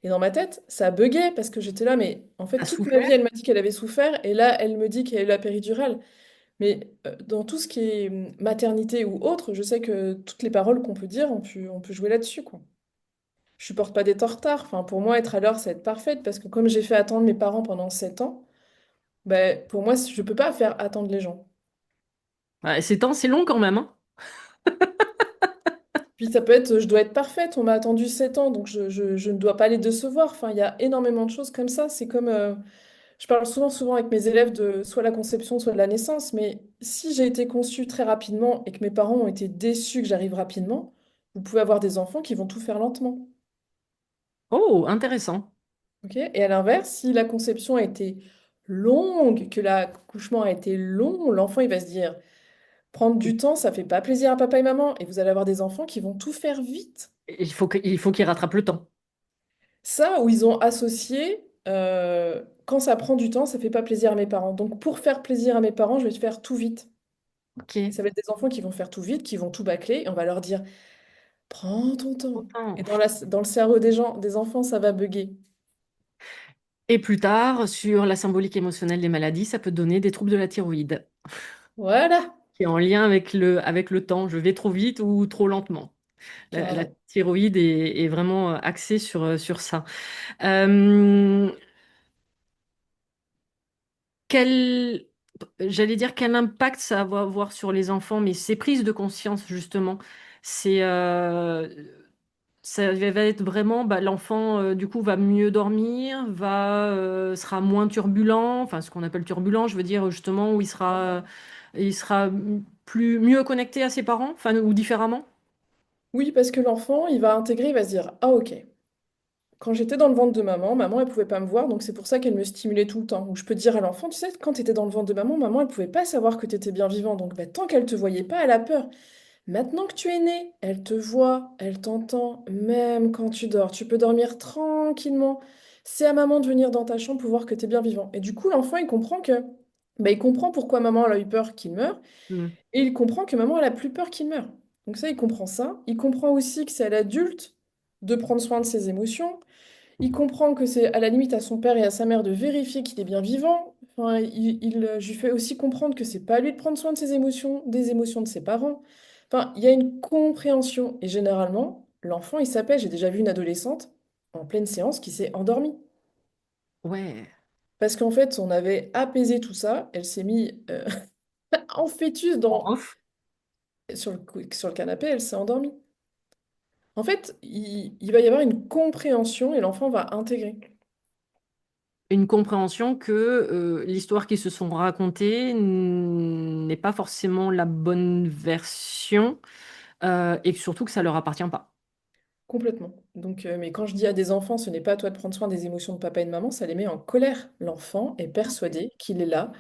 Et dans ma tête, ça buguait parce que j'étais là, mais en fait, T'as toute ma vie, souffert? elle m'a dit qu'elle avait souffert, et là, elle me dit qu'elle a eu la péridurale. Mais dans tout ce qui est maternité ou autre, je sais que toutes les paroles qu'on peut dire, on peut jouer là-dessus, quoi. Je supporte pas d'être en retard. Enfin, pour moi, être à l'heure, c'est être parfaite, parce que comme j'ai fait attendre mes parents pendant 7 ans, ben, pour moi, je peux pas faire attendre les gens. Ouais, c'est temps, c'est long quand même, hein. Puis ça peut être, je dois être parfaite, on m'a attendu 7 ans, donc je ne dois pas les décevoir. Enfin, il y a énormément de choses comme ça. C'est comme, je parle souvent avec mes élèves de soit la conception, soit de la naissance, mais si j'ai été conçue très rapidement et que mes parents ont été déçus que j'arrive rapidement, vous pouvez avoir des enfants qui vont tout faire lentement. Oh, intéressant. Ok. Et à l'inverse, si la conception a été longue, que l'accouchement a été long, l'enfant il va se dire, prendre du temps, ça fait pas plaisir à papa et maman, et vous allez avoir des enfants qui vont tout faire vite. Il faut qu'il rattrape le temps. Ça, où ils ont associé, quand ça prend du temps, ça fait pas plaisir à mes parents. Donc pour faire plaisir à mes parents, je vais faire tout vite. Et Ok. ça va être des enfants qui vont faire tout vite, qui vont tout bâcler, et on va leur dire, prends ton temps. Autant. Et dans le cerveau des enfants, ça va bugger. Et plus tard, sur la symbolique émotionnelle des maladies, ça peut donner des troubles de la thyroïde, Voilà, qui est en lien avec le temps. Je vais trop vite ou trop lentement. La carrément. thyroïde est vraiment axée sur ça. Euh, quel, j'allais dire quel impact ça va avoir sur les enfants, mais ces prises de conscience, justement, c'est, ça va être vraiment, bah, l'enfant, du coup, va mieux dormir, sera moins turbulent, enfin, ce qu'on appelle turbulent, je veux dire, justement, où il sera mieux connecté à ses parents, enfin, ou différemment. Oui, parce que l'enfant, il va intégrer, il va se dire, ah ok, quand j'étais dans le ventre de maman, maman, elle pouvait pas me voir, donc c'est pour ça qu'elle me stimulait tout le temps. Ou je peux dire à l'enfant, tu sais, quand tu étais dans le ventre de maman, maman, elle pouvait pas savoir que tu étais bien vivant, donc bah, tant qu'elle te voyait pas, elle a peur. Maintenant que tu es né, elle te voit, elle t'entend, même quand tu dors. Tu peux dormir tranquillement. c'est à maman de venir dans ta chambre pour voir que tu es bien vivant. Et du coup, l'enfant, il comprend que, bah, il comprend pourquoi maman elle a eu peur qu'il meure, Hmm. et il comprend que maman elle a plus peur qu'il meure. Donc ça, il comprend ça. Il comprend aussi que c'est à l'adulte de prendre soin de ses émotions. Il comprend que c'est à la limite à son père et à sa mère de vérifier qu'il est bien vivant. Enfin, je lui fais aussi comprendre que c'est pas à lui de prendre soin de ses émotions, des émotions de ses parents. Enfin, il y a une compréhension. Et généralement, l'enfant, il s'appelle, j'ai déjà vu une adolescente en pleine séance qui s'est endormie. Ouais. Parce qu'en fait, on avait apaisé tout ça. Elle s'est mise en fœtus En off. sur le canapé, elle s'est endormie. En fait, il va y avoir une compréhension et l'enfant va intégrer. Une compréhension que l'histoire qu'ils se sont racontées n'est pas forcément la bonne version et surtout que ça leur appartient pas. Complètement. Donc, mais quand je dis à des enfants, ce n'est pas à toi de prendre soin des émotions de papa et de maman, ça les met en colère. L'enfant est persuadé qu'il est là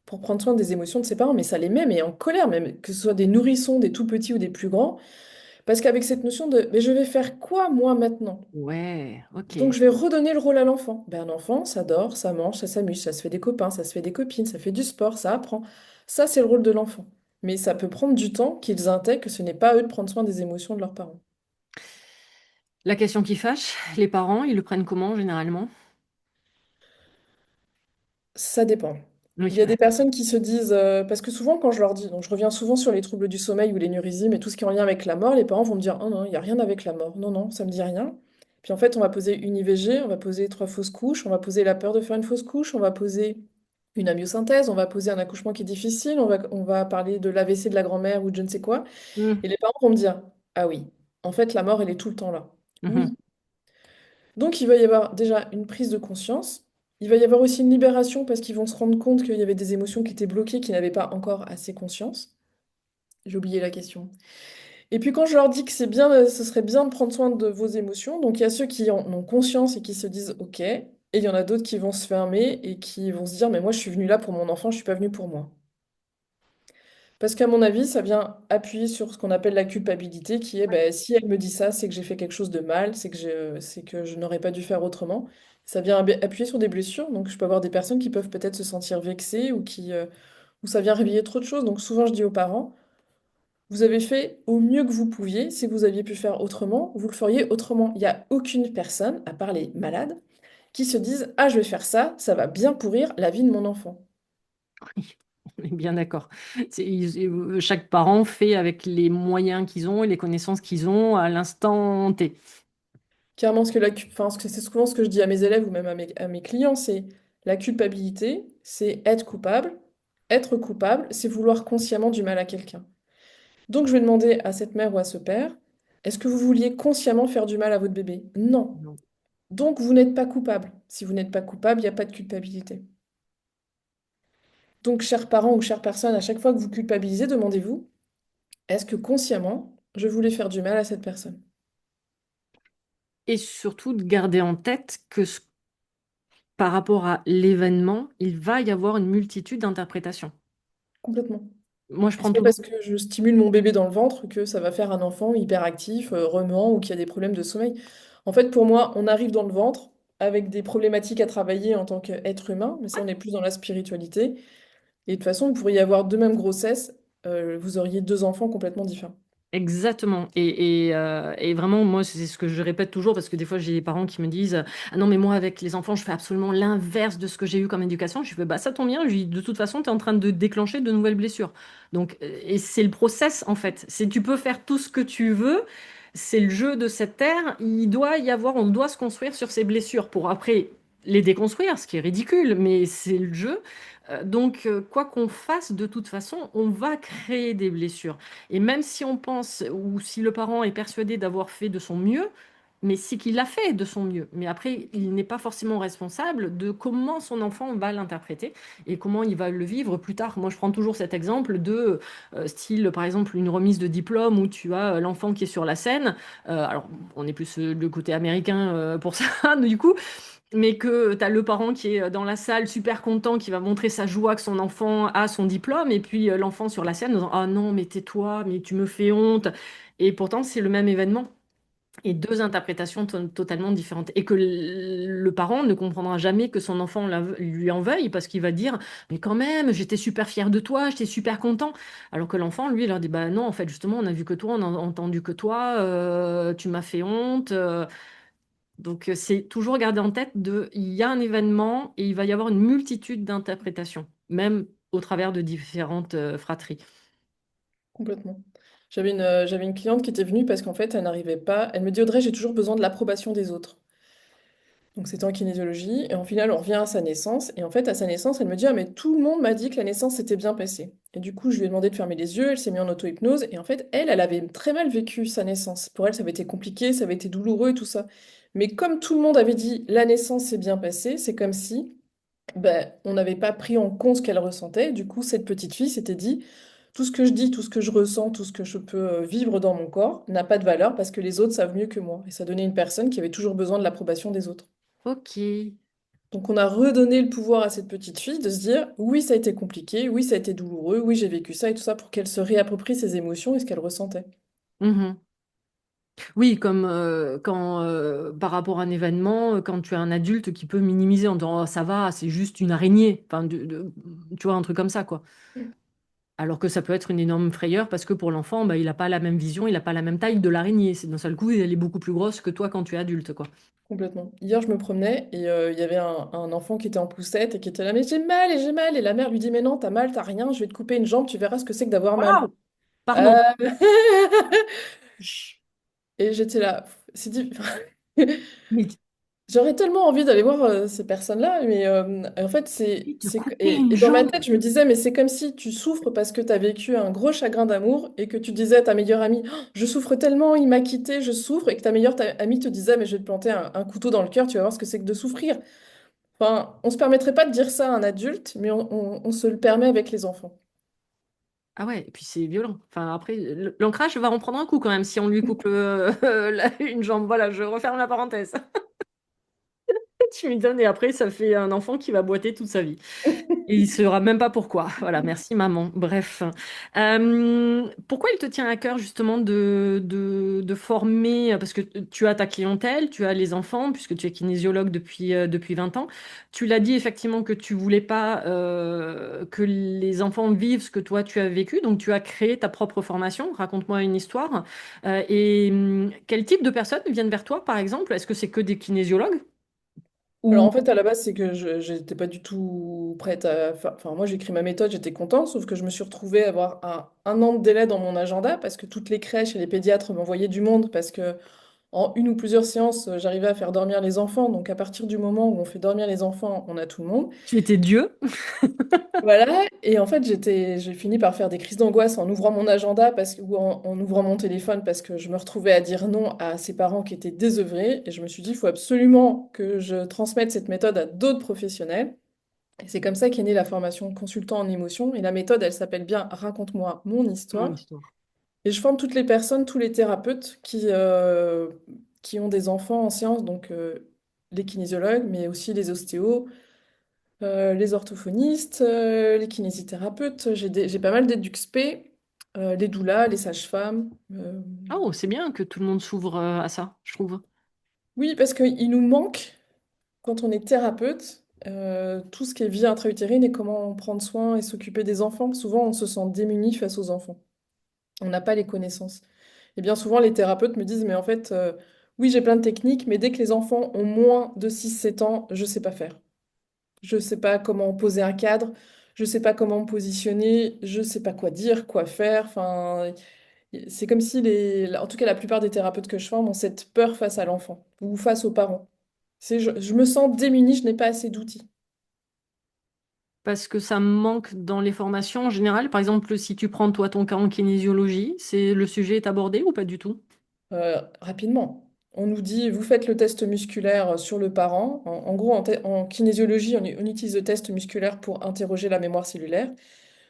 pour prendre soin des émotions de ses parents, mais ça les met mais en colère, même que ce soit des nourrissons, des tout petits ou des plus grands, parce qu'avec cette notion de mais je vais faire quoi moi maintenant? Ouais, ok. Donc je vais redonner le rôle à l'enfant. Ben, un enfant, ça dort, ça mange, ça s'amuse, ça se fait des copains, ça se fait des copines, ça fait du sport, ça apprend. Ça, c'est le rôle de l'enfant. Mais ça peut prendre du temps qu'ils intègrent que ce n'est pas à eux de prendre soin des émotions de leurs parents. La question qui fâche, les parents, ils le prennent comment généralement? Ça dépend. Il Oui, y a ouais. des personnes qui se disent, parce que souvent quand je leur dis, donc je reviens souvent sur les troubles du sommeil ou l'énurisme et tout ce qui est en lien avec la mort, les parents vont me dire, oh non, il n'y a rien avec la mort, non, non, ça me dit rien. Puis en fait, on va poser une IVG, on va poser 3 fausses couches, on va poser la peur de faire une fausse couche, on va poser une amyosynthèse, on va poser un accouchement qui est difficile, on va parler de l'AVC de la grand-mère ou de je ne sais quoi. Hmm, Et les parents vont me dire, ah oui, en fait, la mort, elle est tout le temps là. mhm. Oui. Donc, il va y avoir déjà une prise de conscience. Il va y avoir aussi une libération parce qu'ils vont se rendre compte qu'il y avait des émotions qui étaient bloquées, qui n'avaient pas encore assez conscience. J'ai oublié la question. Et puis quand je leur dis que c'est bien, ce serait bien de prendre soin de vos émotions, donc il y a ceux qui en ont conscience et qui se disent OK, et il y en a d'autres qui vont se fermer et qui vont se dire mais moi je suis venu là pour mon enfant, je suis pas venu pour moi. Parce qu'à mon avis, ça vient appuyer sur ce qu'on appelle la culpabilité, qui est ben, si elle me dit ça, c'est que j'ai fait quelque chose de mal, c'est que je n'aurais pas dû faire autrement. Ça vient appuyer sur des blessures, donc je peux avoir des personnes qui peuvent peut-être se sentir vexées ou ça vient réveiller trop de choses. Donc souvent je dis aux parents, vous avez fait au mieux que vous pouviez, si vous aviez pu faire autrement, vous le feriez autrement. Il n'y a aucune personne, à part les malades, qui se disent, ah je vais faire ça, ça va bien pourrir la vie de mon enfant. Oui, on est bien d'accord. Chaque parent fait avec les moyens qu'ils ont et les connaissances qu'ils ont à l'instant T. Clairement, c'est souvent ce que je dis à mes élèves ou même à mes clients, c'est la culpabilité, c'est être coupable. Être coupable, c'est vouloir consciemment du mal à quelqu'un. Donc je vais demander à cette mère ou à ce père, est-ce que vous vouliez consciemment faire du mal à votre bébé? Non. Non. Donc vous n'êtes pas coupable. Si vous n'êtes pas coupable, il n'y a pas de culpabilité. Donc, chers parents ou chères personnes, à chaque fois que vous culpabilisez, demandez-vous, est-ce que consciemment, je voulais faire du mal à cette personne? Et surtout de garder en tête que par rapport à l'événement, il va y avoir une multitude d'interprétations. Complètement. Moi, je Et c'est prends pas toujours parce que je stimule mon bébé dans le ventre que ça va faire un enfant hyperactif, remuant ou qui a des problèmes de sommeil. En fait, pour moi, on arrive dans le ventre avec des problématiques à travailler en tant qu'être humain, mais ça, on est plus dans la spiritualité. Et de toute façon, vous pourriez avoir deux mêmes grossesses, vous auriez deux enfants complètement différents. exactement. Et vraiment, moi, c'est ce que je répète toujours parce que des fois, j'ai des parents qui me disent, ah non, mais moi, avec les enfants, je fais absolument l'inverse de ce que j'ai eu comme éducation. Je fais, bah, ça tombe bien. Je dis, de toute façon, tu es en train de déclencher de nouvelles blessures. Donc, et c'est le process, en fait. C'est, tu peux faire tout ce que tu veux. C'est le jeu de cette terre. Il doit y avoir, on doit se construire sur ces blessures pour après les déconstruire, ce qui est ridicule, mais c'est le jeu. Donc, quoi qu'on fasse, de toute façon, on va créer des blessures. Et même si on pense, ou si le parent est persuadé d'avoir fait de son mieux, mais c'est qu'il a fait de son mieux. Mais après, il n'est pas forcément responsable de comment son enfant va l'interpréter et comment il va le vivre plus tard. Moi, je prends toujours cet exemple de style, par exemple, une remise de diplôme où tu as l'enfant qui est sur la scène. Alors, on est plus le côté américain pour ça, du coup, mais que tu as le parent qui est dans la salle super content, qui va montrer sa joie que son enfant a son diplôme, et puis l'enfant sur la scène en disant, ah non, mais tais-toi, mais tu me fais honte. Et pourtant, c'est le même événement. et deux interprétations totalement différentes. Et que le parent ne comprendra jamais que son enfant lui en veuille parce qu'il va dire, mais quand même, j'étais super fier de toi, j'étais super content. Alors que l'enfant, lui, il leur dit, bah non, en fait, justement, on a vu que toi, on a entendu que toi, tu m'as fait honte. Donc, c'est toujours garder en tête il y a un événement et il va y avoir une multitude d'interprétations, même au travers de différentes fratries. Complètement. J'avais une cliente qui était venue parce qu'en fait, elle n'arrivait pas. Elle me dit, Audrey, j'ai toujours besoin de l'approbation des autres. Donc c'était en kinésiologie. Et en final, on revient à sa naissance. Et en fait, à sa naissance, elle me dit, ah, mais tout le monde m'a dit que la naissance s'était bien passée. Et du coup, je lui ai demandé de fermer les yeux. Elle s'est mise en auto-hypnose. Et en fait, elle avait très mal vécu sa naissance. Pour elle, ça avait été compliqué, ça avait été douloureux et tout ça. Mais comme tout le monde avait dit, la naissance s'est bien passée, c'est comme si ben, on n'avait pas pris en compte ce qu'elle ressentait. Du coup, cette petite fille s'était dit, tout ce que je dis, tout ce que je ressens, tout ce que je peux vivre dans mon corps n'a pas de valeur parce que les autres savent mieux que moi. Et ça donnait une personne qui avait toujours besoin de l'approbation des autres. Ok. Donc on a redonné le pouvoir à cette petite fille de se dire, oui, ça a été compliqué, oui, ça a été douloureux, oui, j'ai vécu ça et tout ça pour qu'elle se réapproprie ses émotions et ce qu'elle ressentait. Mhm. Oui, comme quand par rapport à un événement, quand tu as un adulte qui peut minimiser en disant oh, ça va, c'est juste une araignée, enfin, tu vois, un truc comme ça, quoi. Alors que ça peut être une énorme frayeur parce que pour l'enfant, bah, il n'a pas la même vision, il n'a pas la même taille de l'araignée. C'est d'un seul coup, elle est beaucoup plus grosse que toi quand tu es adulte, quoi. Complètement. Hier, je me promenais et il y avait un enfant qui était en poussette et qui était là, mais j'ai mal et j'ai mal. Et la mère lui dit, mais non, t'as mal, t'as rien, je vais te couper une jambe, tu verras ce que c'est que d'avoir mal. Waouh! Pardon. Euh, Et j'étais là, c'est dit. Mais J'aurais tellement envie d'aller voir ces personnes-là, mais en fait, tu te couper une et dans ma tête, jambe. je me disais, mais c'est comme si tu souffres parce que tu as vécu un gros chagrin d'amour et que tu disais à ta meilleure amie, oh, je souffre tellement, il m'a quitté, je souffre, et que ta amie te disait, mais je vais te planter un couteau dans le cœur, tu vas voir ce que c'est que de souffrir. Enfin, on se permettrait pas de dire ça à un adulte, mais on se le permet avec les enfants. Ah ouais, et puis c'est violent. Enfin, après, l'ancrage va en prendre un coup quand même si on lui coupe une jambe. Voilà, je referme la parenthèse. Tu me donnes et après, ça fait un enfant qui va boiter toute sa vie. Et il ne saura même pas pourquoi. Voilà, merci maman. Bref. Pourquoi il te tient à cœur justement de former, parce que tu as ta clientèle, tu as les enfants, puisque tu es kinésiologue depuis 20 ans. Tu l'as dit effectivement que tu voulais pas que les enfants vivent ce que toi tu as vécu, donc tu as créé ta propre formation. Raconte-moi une histoire. Quel type de personnes viennent vers toi, par exemple? Est-ce que c'est que des kinésiologues? Alors Ou en fait, à la base, c'est que je n'étais pas du tout prête à Enfin, moi, j'ai écrit ma méthode, j'étais contente, sauf que je me suis retrouvée à avoir un an de délai dans mon agenda parce que toutes les crèches et les pédiatres m'envoyaient du monde parce que en une ou plusieurs séances, j'arrivais à faire dormir les enfants. Donc à partir du moment où on fait dormir les enfants, on a tout le monde. tu étais Dieu? Voilà, et en fait, j'ai fini par faire des crises d'angoisse en ouvrant mon agenda ou en ouvrant mon téléphone parce que je me retrouvais à dire non à ces parents qui étaient désœuvrés. Et je me suis dit, il faut absolument que je transmette cette méthode à d'autres professionnels. Et c'est comme ça qu'est née la formation consultant en émotion. Et la méthode, elle s'appelle bien Raconte-moi mon Mon histoire. histoire. Et je forme toutes les personnes, tous les thérapeutes qui ont des enfants en séance, donc les kinésiologues, mais aussi les ostéos, les orthophonistes, les kinésithérapeutes. J'ai pas mal d'EduxP, les doulas, les sages-femmes. Oh, c'est bien que tout le monde s'ouvre à ça, je trouve. Oui, parce qu'il nous manque, quand on est thérapeute, tout ce qui est vie intra-utérine et comment prendre soin et s'occuper des enfants. Souvent, on se sent démuni face aux enfants. On n'a pas les connaissances. Et bien souvent, les thérapeutes me disent, mais en fait, oui, j'ai plein de techniques, mais dès que les enfants ont moins de 6 7 ans, je sais pas faire. Je sais pas comment poser un cadre, je sais pas comment me positionner, je sais pas quoi dire, quoi faire. Enfin, c'est comme si en tout cas, la plupart des thérapeutes que je forme ont cette peur face à l'enfant ou face aux parents. Je me sens démunie, je n'ai pas assez d'outils. Parce que ça manque dans les formations en général. Par exemple, si tu prends toi ton cas en kinésiologie, le sujet est abordé ou pas du tout? Rapidement. On nous dit, vous faites le test musculaire sur le parent. En gros, en kinésiologie, on utilise le test musculaire pour interroger la mémoire cellulaire.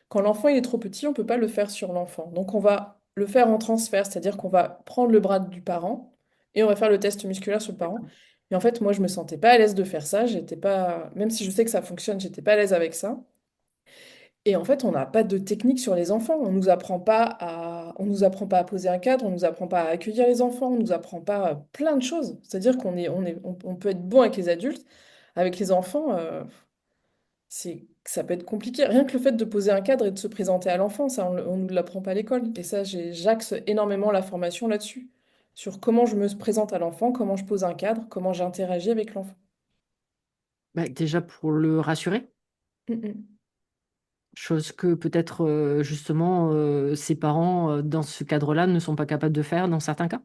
Quand l'enfant il est trop petit, on ne peut pas le faire sur l'enfant. Donc on va le faire en transfert, c'est-à-dire qu'on va prendre le bras du parent et on va faire le test musculaire sur le parent. D'accord. Et en fait, moi, je me sentais pas à l'aise de faire ça. J'étais pas, même si je sais que ça fonctionne, j'étais pas à l'aise avec ça. Et en fait, on n'a pas de technique sur les enfants. On nous apprend pas à poser un cadre, on nous apprend pas à accueillir les enfants, on nous apprend pas plein de choses. C'est-à-dire on peut être bon avec les adultes, avec les enfants, ça peut être compliqué. Rien que le fait de poser un cadre et de se présenter à l'enfant, ça, on nous l'apprend pas à l'école. Et ça, j'axe énormément la formation là-dessus, sur comment je me présente à l'enfant, comment je pose un cadre, comment j'interagis avec l'enfant. Bah, déjà pour le rassurer, Mm, mm. chose que peut-être justement ses parents dans ce cadre-là ne sont pas capables de faire dans certains cas.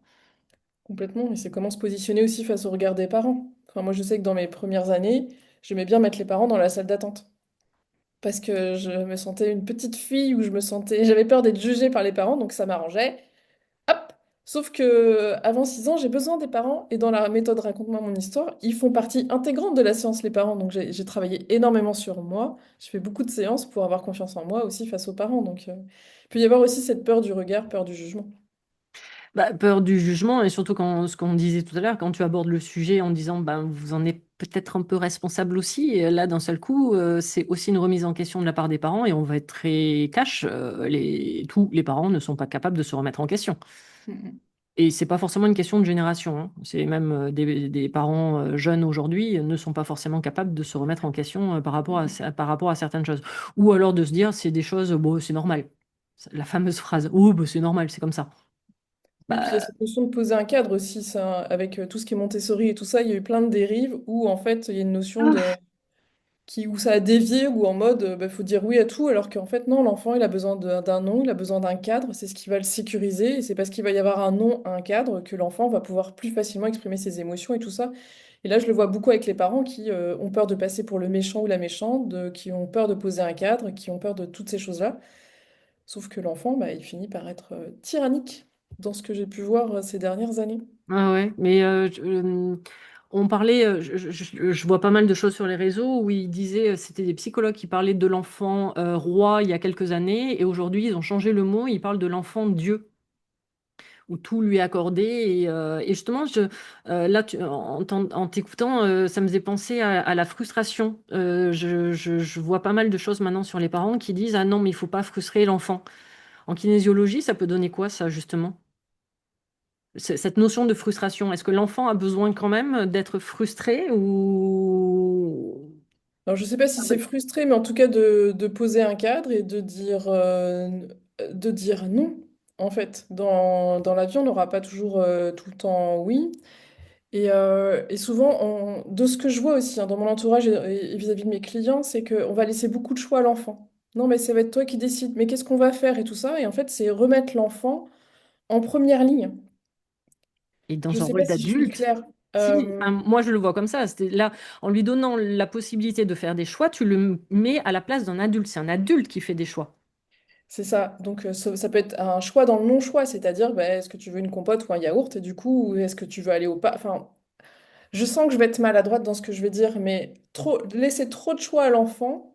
Complètement. Et c'est comment se positionner aussi face au regard des parents. Enfin, moi, je sais que dans mes premières années, j'aimais bien mettre les parents dans la salle d'attente. Parce que je me sentais une petite fille où j'avais peur d'être jugée par les parents, donc ça m'arrangeait. Hop! Sauf que avant 6 ans, j'ai besoin des parents. Et dans la méthode Raconte-moi mon histoire, ils font partie intégrante de la séance, les parents. Donc j'ai travaillé énormément sur moi. Je fais beaucoup de séances pour avoir confiance en moi aussi face aux parents. Donc il peut y avoir aussi cette peur du regard, peur du jugement. Bah, peur du jugement et surtout quand ce qu'on disait tout à l'heure, quand tu abordes le sujet en disant ben, vous en êtes peut-être un peu responsable aussi, et là d'un seul coup, c'est aussi une remise en question de la part des parents et on va être très cash, tous les parents ne sont pas capables de se remettre en question. Mhm. Et c'est pas forcément une question de génération, hein. C'est même des parents jeunes aujourd'hui ne sont pas forcément capables de se remettre en question Mhm. par rapport à certaines choses. Ou alors de se dire c'est des choses, bon, c'est normal. La fameuse phrase, oh, bah, c'est normal, c'est comme ça. Oui, puis il y a Bah, cette notion de poser un cadre aussi, ça, avec tout ce qui est Montessori et tout ça, il y a eu plein de dérives où en fait il y a une notion où ça a dévié, où en mode bah, faut dire oui à tout, alors qu'en fait non, l'enfant il a besoin d'un nom, il a besoin d'un cadre, c'est ce qui va le sécuriser, et c'est parce qu'il va y avoir un nom, un cadre, que l'enfant va pouvoir plus facilement exprimer ses émotions et tout ça. Et là je le vois beaucoup avec les parents qui ont peur de passer pour le méchant ou la méchante, qui ont peur de poser un cadre, qui ont peur de toutes ces choses-là. Sauf que l'enfant, bah, il finit par être tyrannique dans ce que j'ai pu voir ces dernières années. ah ouais, mais on parlait, je vois pas mal de choses sur les réseaux où ils disaient, c'était des psychologues qui parlaient de l'enfant roi il y a quelques années, et aujourd'hui ils ont changé le mot, ils parlent de l'enfant Dieu, où tout lui est accordé. Et justement, là, en t'écoutant, ça me faisait penser à la frustration. Je vois pas mal de choses maintenant sur les parents qui disent, ah non, mais il faut pas frustrer l'enfant. En kinésiologie, ça peut donner quoi, ça, justement? Cette notion de frustration, est-ce que l'enfant a besoin quand même d'être frustré ou... Alors, je sais pas si c'est frustré, mais en tout cas de poser un cadre et de dire non. En fait, dans la vie, on n'aura pas toujours tout le temps oui. Et souvent, de ce que je vois aussi hein, dans mon entourage et vis-à-vis de mes clients, c'est qu'on va laisser beaucoup de choix à l'enfant. Non, mais ça va être toi qui décides. Mais qu'est-ce qu'on va faire et tout ça? Et en fait, c'est remettre l'enfant en première ligne. Et Je dans un sais rôle pas si je suis d'adulte? claire. Si, enfin, moi je le vois comme ça. C'était là, en lui donnant la possibilité de faire des choix, tu le mets à la place d'un adulte. C'est un adulte qui fait des choix. C'est ça. Donc, ça peut être un choix dans le non-choix, c'est-à-dire, bah, est-ce que tu veux une compote ou un yaourt? Et du coup, est-ce que tu veux aller au pas? Enfin, je sens que je vais être maladroite dans ce que je vais dire, mais laisser trop de choix à l'enfant,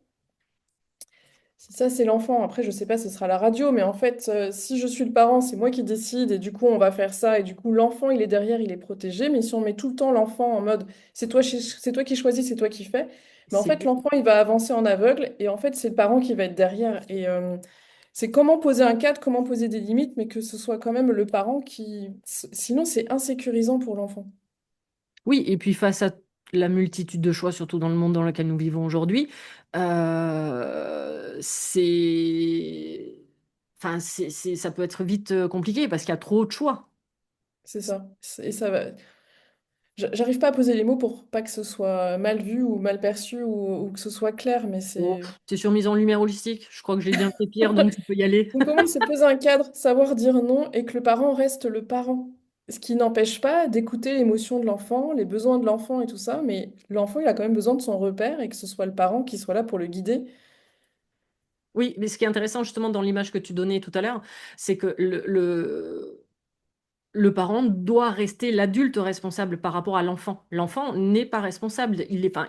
si ça c'est l'enfant, après je sais pas, ce sera la radio, mais en fait, si je suis le parent, c'est moi qui décide et du coup on va faire ça et du coup l'enfant il est derrière, il est protégé, mais si on met tout le temps l'enfant en mode c'est toi qui choisis, c'est toi qui fais, mais en C'est fait l'enfant il va avancer en aveugle et en fait c'est le parent qui va être derrière et c'est comment poser un cadre, comment poser des limites, mais que ce soit quand même le parent qui... Sinon c'est insécurisant pour l'enfant. Oui, et puis face à la multitude de choix, surtout dans le monde dans lequel nous vivons aujourd'hui, enfin, ça peut être vite compliqué parce qu'il y a trop de choix. C'est ça. Et ça va. J'arrive pas à poser les mots pour pas que ce soit mal vu ou mal perçu ou que ce soit clair, mais Oh, c'est... c'est sur mise en lumière holistique. Je crois que j'ai bien fait pire, donc tu peux y aller. Donc pour moi, c'est poser un cadre, savoir dire non et que le parent reste le parent. Ce qui n'empêche pas d'écouter l'émotion de l'enfant, les besoins de l'enfant et tout ça, mais l'enfant, il a quand même besoin de son repère et que ce soit le parent qui soit là pour le guider. Oui, mais ce qui est intéressant justement dans l'image que tu donnais tout à l'heure, c'est que le parent doit rester l'adulte responsable par rapport à l'enfant. L'enfant n'est pas responsable, il est pas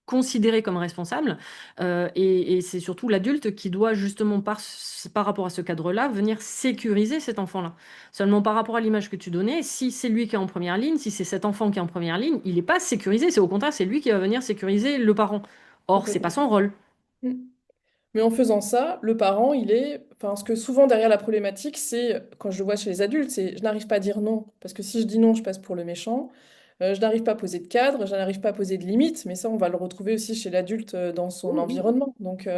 considéré comme responsable, et c'est surtout l'adulte qui doit justement par rapport à ce cadre-là venir sécuriser cet enfant-là. Seulement par rapport à l'image que tu donnais, si c'est lui qui est en première ligne, si c'est cet enfant qui est en première ligne, il n'est pas sécurisé, c'est au contraire, c'est lui qui va venir sécuriser le parent. Or, c'est pas Complètement. son rôle. Mm. Mais en faisant ça, le parent, il est... Enfin, ce que souvent derrière la problématique, c'est, quand je le vois chez les adultes, c'est je n'arrive pas à dire non. Parce que si je dis non, je passe pour le méchant. Je n'arrive pas à poser de cadre, je n'arrive pas à poser de limites. Mais ça, on va le retrouver aussi chez l'adulte dans son Oui, oui. environnement. Donc,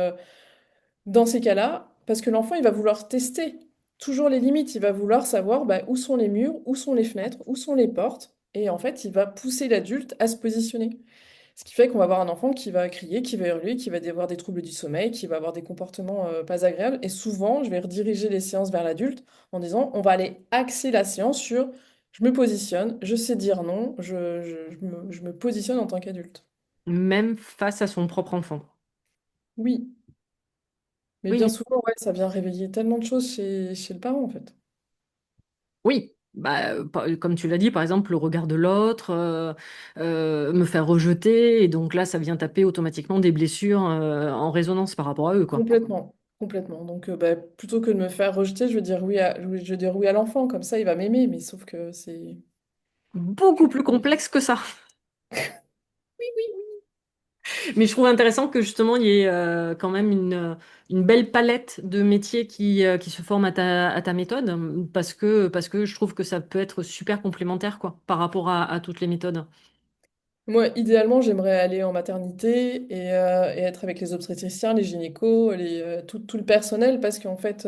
dans ces cas-là, parce que l'enfant, il va vouloir tester toujours les limites. Il va vouloir savoir bah, où sont les murs, où sont les fenêtres, où sont les portes. Et en fait, il va pousser l'adulte à se positionner. Ce qui fait qu'on va avoir un enfant qui va crier, qui va hurler, qui va avoir des troubles du sommeil, qui va avoir des comportements pas agréables. Et souvent, je vais rediriger les séances vers l'adulte en disant, on va aller axer la séance sur, je me positionne, je sais dire non, je me positionne en tant qu'adulte. Même face à son propre enfant. Oui, mais bien Oui, souvent, ouais, ça vient réveiller tellement de choses chez le parent, en fait. oui. Bah, comme tu l'as dit, par exemple, le regard de l'autre, me faire rejeter, et donc là, ça vient taper automatiquement des blessures en résonance par rapport à eux, quoi. Complètement, complètement. Donc, bah, plutôt que de me faire rejeter, je vais dire oui à l'enfant, comme ça, il va m'aimer. Mais sauf que c'est... Beaucoup plus complexe que ça. Mais je trouve intéressant que justement, il y ait quand même une belle palette de métiers qui se forment à ta méthode, parce que je trouve que ça peut être super complémentaire, quoi, par rapport à toutes les méthodes. Moi, idéalement, j'aimerais aller en maternité et être avec les obstétriciens, les gynécos, tout le personnel, parce qu'en fait,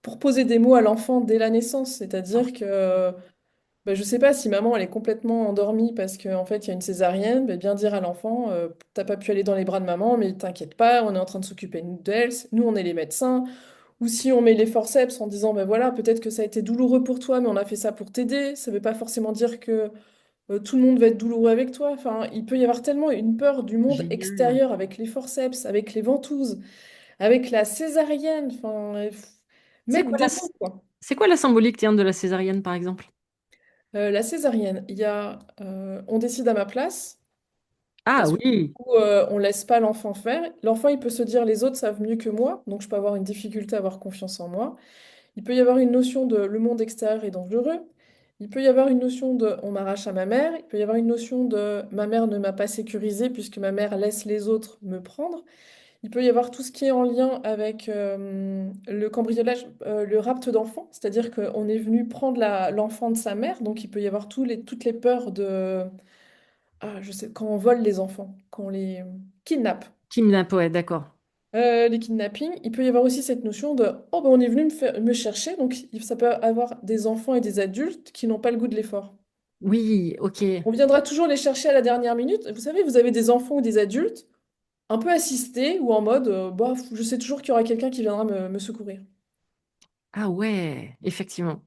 pour poser des mots à l'enfant dès la naissance, c'est-à-dire que bah, je sais pas si maman elle est complètement endormie parce qu'en fait il y a une césarienne, bah, bien dire à l'enfant, t'as pas pu aller dans les bras de maman, mais t'inquiète pas, on est en train de s'occuper d'elle, nous on est les médecins. Ou si on met les forceps en disant, ben voilà, peut-être que ça a été douloureux pour toi, mais on a fait ça pour t'aider, ça veut pas forcément dire que tout le monde va être douloureux avec toi. Enfin, il peut y avoir tellement une peur du monde Génial. extérieur avec les forceps, avec les ventouses, avec la césarienne. Enfin, C'est mettre quoi des mots, quoi. c'est quoi la symbolique, tiens, de la césarienne, par exemple? La césarienne, on décide à ma place, Ah parce que du oui, coup, on laisse pas l'enfant faire. L'enfant, il peut se dire, les autres savent mieux que moi, donc je peux avoir une difficulté à avoir confiance en moi. Il peut y avoir une notion de le monde extérieur est dangereux. Il peut y avoir une notion de on m'arrache à ma mère. Il peut y avoir une notion de ma mère ne m'a pas sécurisée puisque ma mère laisse les autres me prendre. Il peut y avoir tout ce qui est en lien avec le cambriolage, le rapt d'enfant, c'est-à-dire qu'on est venu prendre l'enfant de sa mère. Donc il peut y avoir toutes les peurs de, ah, je sais, quand on vole les enfants, quand on les kidnappe. kidnap, ouais, d'accord. Les kidnappings, il peut y avoir aussi cette notion de oh ben on est venu me chercher, donc ça peut avoir des enfants et des adultes qui n'ont pas le goût de l'effort. Oui, ok. On viendra toujours les chercher à la dernière minute. Vous savez, vous avez des enfants ou des adultes un peu assistés ou en mode bah, je sais toujours qu'il y aura quelqu'un qui viendra me secourir. Ah ouais, effectivement.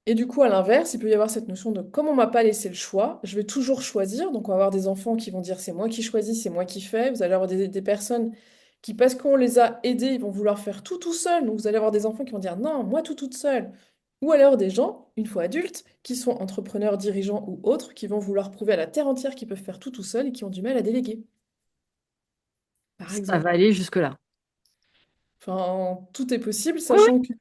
Et du coup, à l'inverse, il peut y avoir cette notion de comme on m'a pas laissé le choix, je vais toujours choisir. Donc, on va avoir des enfants qui vont dire c'est moi qui choisis, c'est moi qui fais. Vous allez avoir des personnes qui, parce qu'on les a aidés, ils vont vouloir faire tout tout seul. Donc, vous allez avoir des enfants qui vont dire non, moi tout toute seule. Ou alors des gens, une fois adultes, qui sont entrepreneurs, dirigeants ou autres, qui vont vouloir prouver à la terre entière qu'ils peuvent faire tout tout seuls et qui ont du mal à déléguer, par Ça exemple. va aller jusque-là. Enfin, tout est possible, Oui, oui. sachant que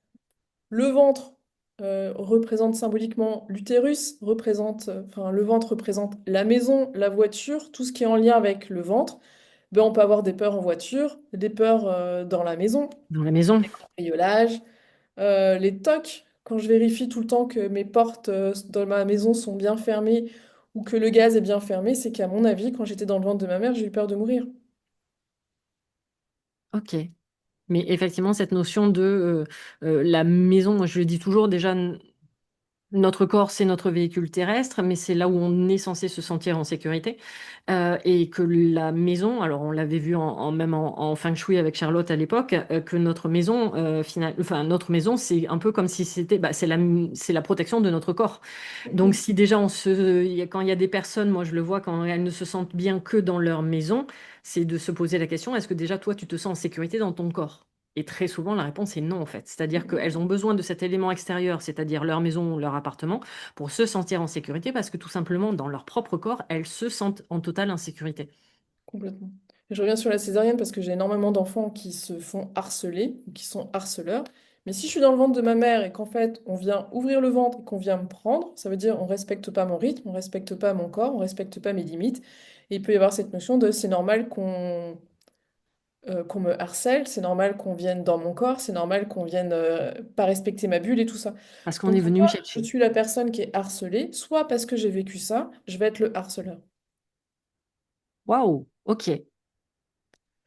le ventre représente symboliquement l'utérus, enfin, le ventre représente la maison, la voiture, tout ce qui est en lien avec le ventre. Ben, on peut avoir des peurs en voiture, des peurs dans la maison, Dans la maison. les cambriolages, les tocs. Quand je vérifie tout le temps que mes portes dans ma maison sont bien fermées ou que le gaz est bien fermé, c'est qu'à mon avis, quand j'étais dans le ventre de ma mère, j'ai eu peur de mourir. Ok. Mais effectivement, cette notion de la maison, moi je le dis toujours, déjà, notre corps, c'est notre véhicule terrestre, mais c'est là où on est censé se sentir en sécurité. Et que la maison, alors on l'avait vu même en feng shui avec Charlotte à l'époque, que notre maison, enfin notre maison, c'est un peu comme si c'était, bah, c'est la protection de notre corps. Donc Mhm. si déjà quand il y a des personnes, moi je le vois quand elles ne se sentent bien que dans leur maison, c'est de se poser la question, est-ce que déjà toi tu te sens en sécurité dans ton corps? Et très souvent, la réponse est non, en fait. C'est-à-dire qu'elles ont besoin de cet élément extérieur, c'est-à-dire leur maison ou leur appartement, pour se sentir en sécurité, parce que tout simplement, dans leur propre corps, elles se sentent en totale insécurité. Complètement. Et je reviens sur la césarienne parce que j'ai énormément d'enfants qui se font harceler ou qui sont harceleurs. Mais si je suis dans le ventre de ma mère et qu'en fait on vient ouvrir le ventre et qu'on vient me prendre, ça veut dire on respecte pas mon rythme, on respecte pas mon corps, on respecte pas mes limites. Et il peut y avoir cette notion de c'est normal qu'on me harcèle, c'est normal qu'on vienne dans mon corps, c'est normal qu'on vienne pas respecter ma bulle et tout ça. Parce qu'on Donc est pour venu me moi, je chercher. suis la personne qui est harcelée, soit parce que j'ai vécu ça, je vais être le harceleur. Waouh, ok.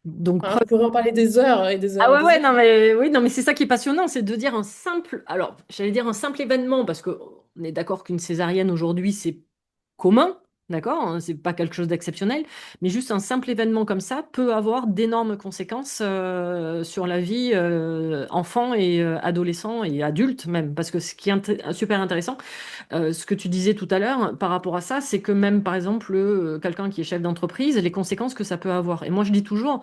Donc, Hein, je pourrais en parler des heures et des heures ah et ouais, des ouais, heures. non, mais oui, non, mais c'est ça qui est passionnant, c'est de dire un simple, alors, j'allais dire un simple événement, parce que on est d'accord qu'une césarienne aujourd'hui, c'est commun, d'accord, hein, c'est pas quelque chose d'exceptionnel, mais juste un simple événement comme ça peut avoir d'énormes conséquences sur la vie enfant et adolescent et adulte même, parce que ce qui est super intéressant, ce que tu disais tout à l'heure par rapport à ça, c'est que même, par exemple, quelqu'un qui est chef d'entreprise, les conséquences que ça peut avoir. Et moi, je dis toujours,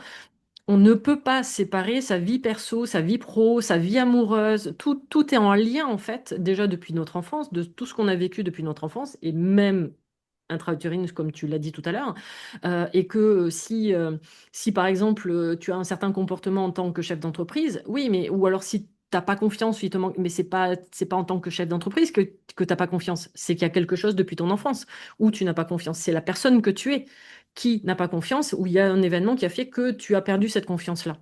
on ne peut pas séparer sa vie perso, sa vie pro, sa vie amoureuse. Tout est en lien, en fait, déjà depuis notre enfance, de tout ce qu'on a vécu depuis notre enfance, et même intra-utérine, comme tu l'as dit tout à l'heure. Et que si, par exemple, tu as un certain comportement en tant que chef d'entreprise, oui, mais ou alors si tu n'as pas confiance, mais c'est pas en tant que chef d'entreprise que tu n'as pas confiance. C'est qu'il y a quelque chose depuis ton enfance où tu n'as pas confiance. C'est la personne que tu es qui n'a pas confiance, ou il y a un événement qui a fait que tu as perdu cette confiance-là.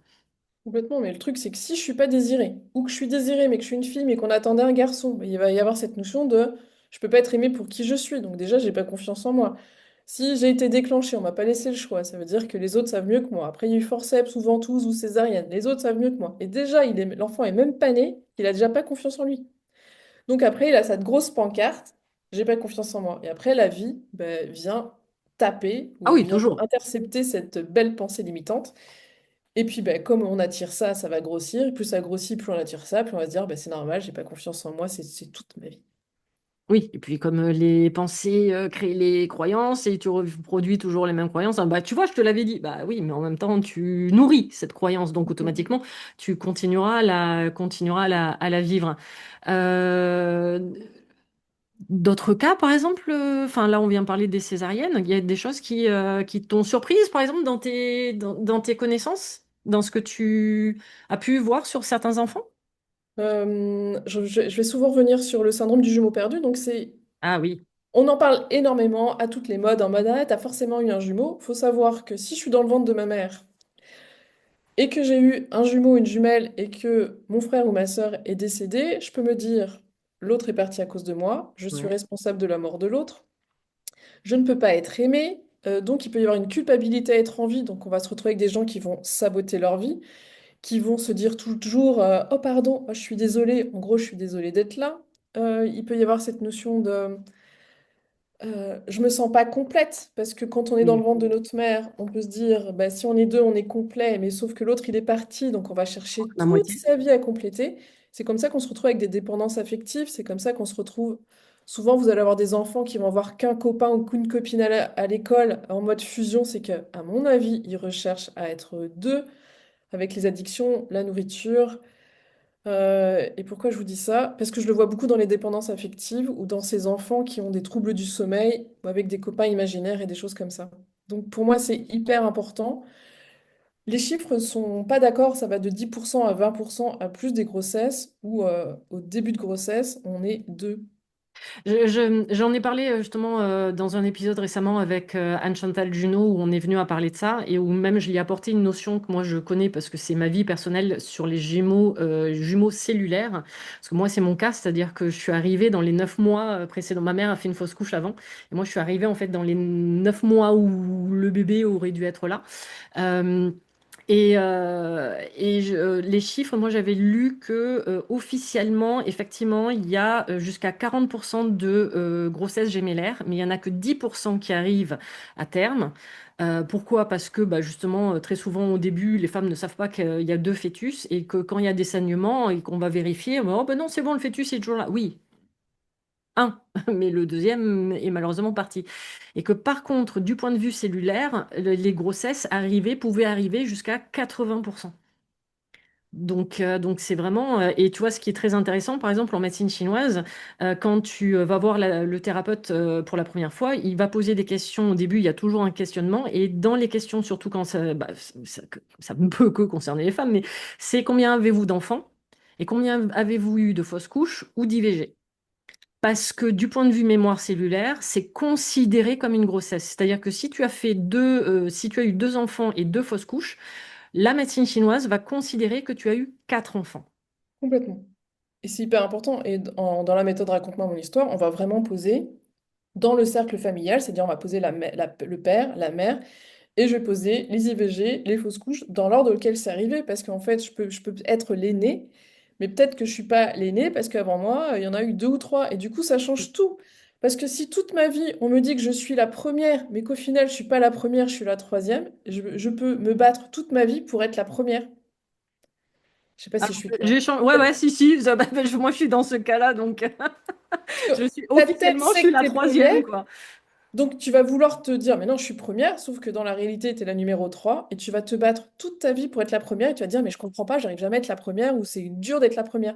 Complètement, mais le truc, c'est que si je suis pas désirée, ou que je suis désirée, mais que je suis une fille, mais qu'on attendait un garçon, bah, il va y avoir cette notion de je peux pas être aimée pour qui je suis, donc déjà, j'ai pas confiance en moi. Si j'ai été déclenchée, on m'a pas laissé le choix, ça veut dire que les autres savent mieux que moi. Après, il y a eu forceps ou ventouse ou césarienne, les autres savent mieux que moi. Et déjà, l'enfant est même pas né, il a déjà pas confiance en lui. Donc après, il a cette grosse pancarte, j'ai pas confiance en moi. Et après, la vie bah, vient taper Ah ou oui, vient toujours. intercepter cette belle pensée limitante. Et puis, ben, comme on attire ça, ça va grossir. Et plus ça grossit, plus on attire ça. Puis on va se dire, ben, c'est normal, j'ai pas confiance en moi, c'est toute ma vie. Oui, et puis comme les pensées créent les croyances et tu reproduis toujours les mêmes croyances, hein, bah tu vois, je te l'avais dit. Bah oui, mais en même temps, tu nourris cette croyance, donc Mhm. automatiquement, tu continueras à la vivre. Euh, D'autres cas, par exemple, enfin là, on vient parler des césariennes. Il y a des choses qui t'ont surprise, par exemple, dans tes connaissances, dans ce que tu as pu voir sur certains enfants? Je vais souvent revenir sur le syndrome du jumeau perdu. Donc, Ah oui, on en parle énormément à toutes les modes, en mode, ah, t'as forcément eu un jumeau. Faut savoir que si je suis dans le ventre de ma mère et que j'ai eu un jumeau, une jumelle, et que mon frère ou ma sœur est décédé, je peux me dire, l'autre est parti à cause de moi, je suis ouais, responsable de la mort de l'autre. Je ne peux pas être aimée, donc il peut y avoir une culpabilité à être en vie, donc on va se retrouver avec des gens qui vont saboter leur vie, qui vont se dire toujours oh pardon, oh, je suis désolée, en gros je suis désolée d'être là. Il peut y avoir cette notion de je me sens pas complète, parce que quand on est dans le oui, ventre de notre mère, on peut se dire bah, si on est deux, on est complet, mais sauf que l'autre il est parti, donc on va chercher la toute moitié. sa vie à compléter. C'est comme ça qu'on se retrouve avec des dépendances affectives, c'est comme ça qu'on se retrouve. Souvent, vous allez avoir des enfants qui vont avoir qu'un copain ou qu'une copine à l'école en mode fusion. C'est que, à mon avis, ils recherchent à être deux avec les addictions, la nourriture. Et pourquoi je vous dis ça? Parce que je le vois beaucoup dans les dépendances affectives ou dans ces enfants qui ont des troubles du sommeil ou avec des copains imaginaires et des choses comme ça. Donc pour moi, c'est hyper important. Les chiffres sont pas d'accord, ça va de 10% à 20% à plus des grossesses où au début de grossesse, on est deux. J'en ai parlé justement dans un épisode récemment avec Anne-Chantal Junot où on est venu à parler de ça et où même je lui ai apporté une notion que moi je connais parce que c'est ma vie personnelle sur les jumeaux cellulaires. Parce que moi c'est mon cas, c'est-à-dire que je suis arrivée dans les 9 mois précédents. Ma mère a fait une fausse couche avant et moi je suis arrivée en fait dans les 9 mois où le bébé aurait dû être là. Euh, les chiffres, moi j'avais lu que officiellement, effectivement, il y a jusqu'à 40% de grossesse gémellaire, mais il n'y en a que 10% qui arrivent à terme. Pourquoi? Parce que bah, justement, très souvent au début, les femmes ne savent pas qu'il y a deux fœtus et que quand il y a des saignements et qu'on va vérifier, oh ben non, c'est bon, le fœtus est toujours là. Oui, un, mais le deuxième est malheureusement parti. Et que par contre, du point de vue cellulaire, les grossesses pouvaient arriver jusqu'à 80%. Donc c'est vraiment, et tu vois, ce qui est très intéressant, par exemple, en médecine chinoise, quand tu vas voir le thérapeute pour la première fois, il va poser des questions. Au début, il y a toujours un questionnement, et dans les questions, surtout quand ça ne peut que concerner les femmes, mais c'est combien avez-vous d'enfants et combien avez-vous eu de fausses couches ou d'IVG? Parce que du point de vue mémoire cellulaire, c'est considéré comme une grossesse. C'est-à-dire que si tu as eu deux enfants et deux fausses couches, la médecine chinoise va considérer que tu as eu 4 enfants. Complètement. Et c'est hyper important. Et dans la méthode Raconte-moi mon histoire, on va vraiment poser dans le cercle familial, c'est-à-dire on va poser le père, la mère, et je vais poser les IVG, les fausses couches, dans l'ordre auquel c'est arrivé, parce qu'en fait, je peux être l'aîné, mais peut-être que je suis pas l'aîné, parce qu'avant moi, il y en a eu deux ou trois, et du coup, ça change tout. Parce que si toute ma vie, on me dit que je suis la première, mais qu'au final, je suis pas la première, je suis la troisième, je peux me battre toute ma vie pour être la première. Je sais pas si je suis claire. Ouais, ouais, si, si, moi je suis dans ce cas-là, donc Parce que je suis ta tête officiellement, je sait suis que la t'es première, troisième, quoi. donc tu vas vouloir te dire, mais non, je suis première, sauf que dans la réalité, tu es la numéro 3 et tu vas te battre toute ta vie pour être la première, et tu vas te dire, mais je comprends pas, j'arrive jamais à être la première, ou c'est dur d'être la première.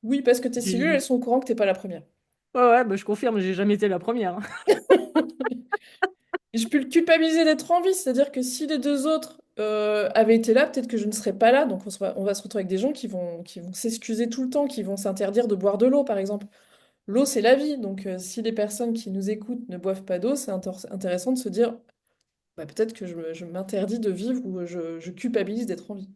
Oui, parce que tes cellules, elles sont au courant que t'es pas la première. Ouais, ouais, bah, je confirme, j'ai jamais été la première, hein. Et je peux le culpabiliser d'être en vie, c'est-à-dire que si les deux autres avaient été là, peut-être que je ne serais pas là, donc on va se retrouver avec des gens qui vont s'excuser tout le temps, qui vont s'interdire de boire de l'eau, par exemple. L'eau, c'est la vie, donc si les personnes qui nous écoutent ne boivent pas d'eau, c'est intéressant de se dire, bah, peut-être que je m'interdis de vivre ou je culpabilise d'être en vie.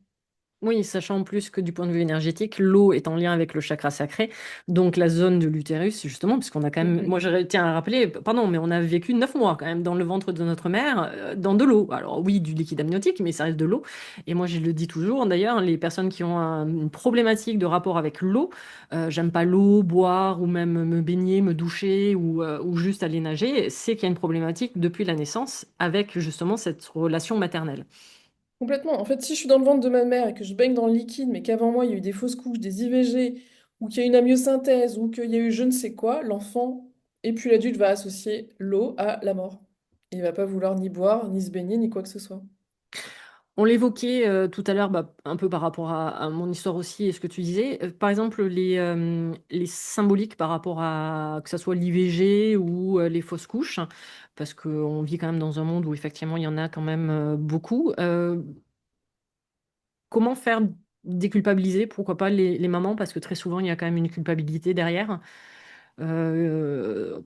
Oui, sachant en plus que du point de vue énergétique, l'eau est en lien avec le chakra sacré, donc la zone de l'utérus, justement, puisqu'on a quand même, moi Mhm. je tiens à rappeler, pardon, mais on a vécu 9 mois quand même dans le ventre de notre mère, dans de l'eau. Alors oui, du liquide amniotique, mais ça reste de l'eau. Et moi je le dis toujours, d'ailleurs, les personnes qui ont une problématique de rapport avec l'eau, j'aime pas l'eau, boire ou même me baigner, me doucher ou juste aller nager, c'est qu'il y a une problématique depuis la naissance avec justement cette relation maternelle. Complètement. En fait, si je suis dans le ventre de ma mère et que je baigne dans le liquide, mais qu'avant moi, il y a eu des fausses couches, des IVG, ou qu'il y a eu une amyosynthèse, ou qu'il y a eu je ne sais quoi, l'enfant et puis l'adulte va associer l'eau à la mort. Il va pas vouloir ni boire, ni se baigner, ni quoi que ce soit. On l'évoquait tout à l'heure, bah, un peu par rapport à mon histoire aussi et ce que tu disais. Par exemple, les symboliques par rapport à que ce soit l'IVG ou les fausses couches, parce qu'on vit quand même dans un monde où effectivement il y en a quand même beaucoup. Comment faire déculpabiliser, pourquoi pas les mamans, parce que très souvent il y a quand même une culpabilité derrière,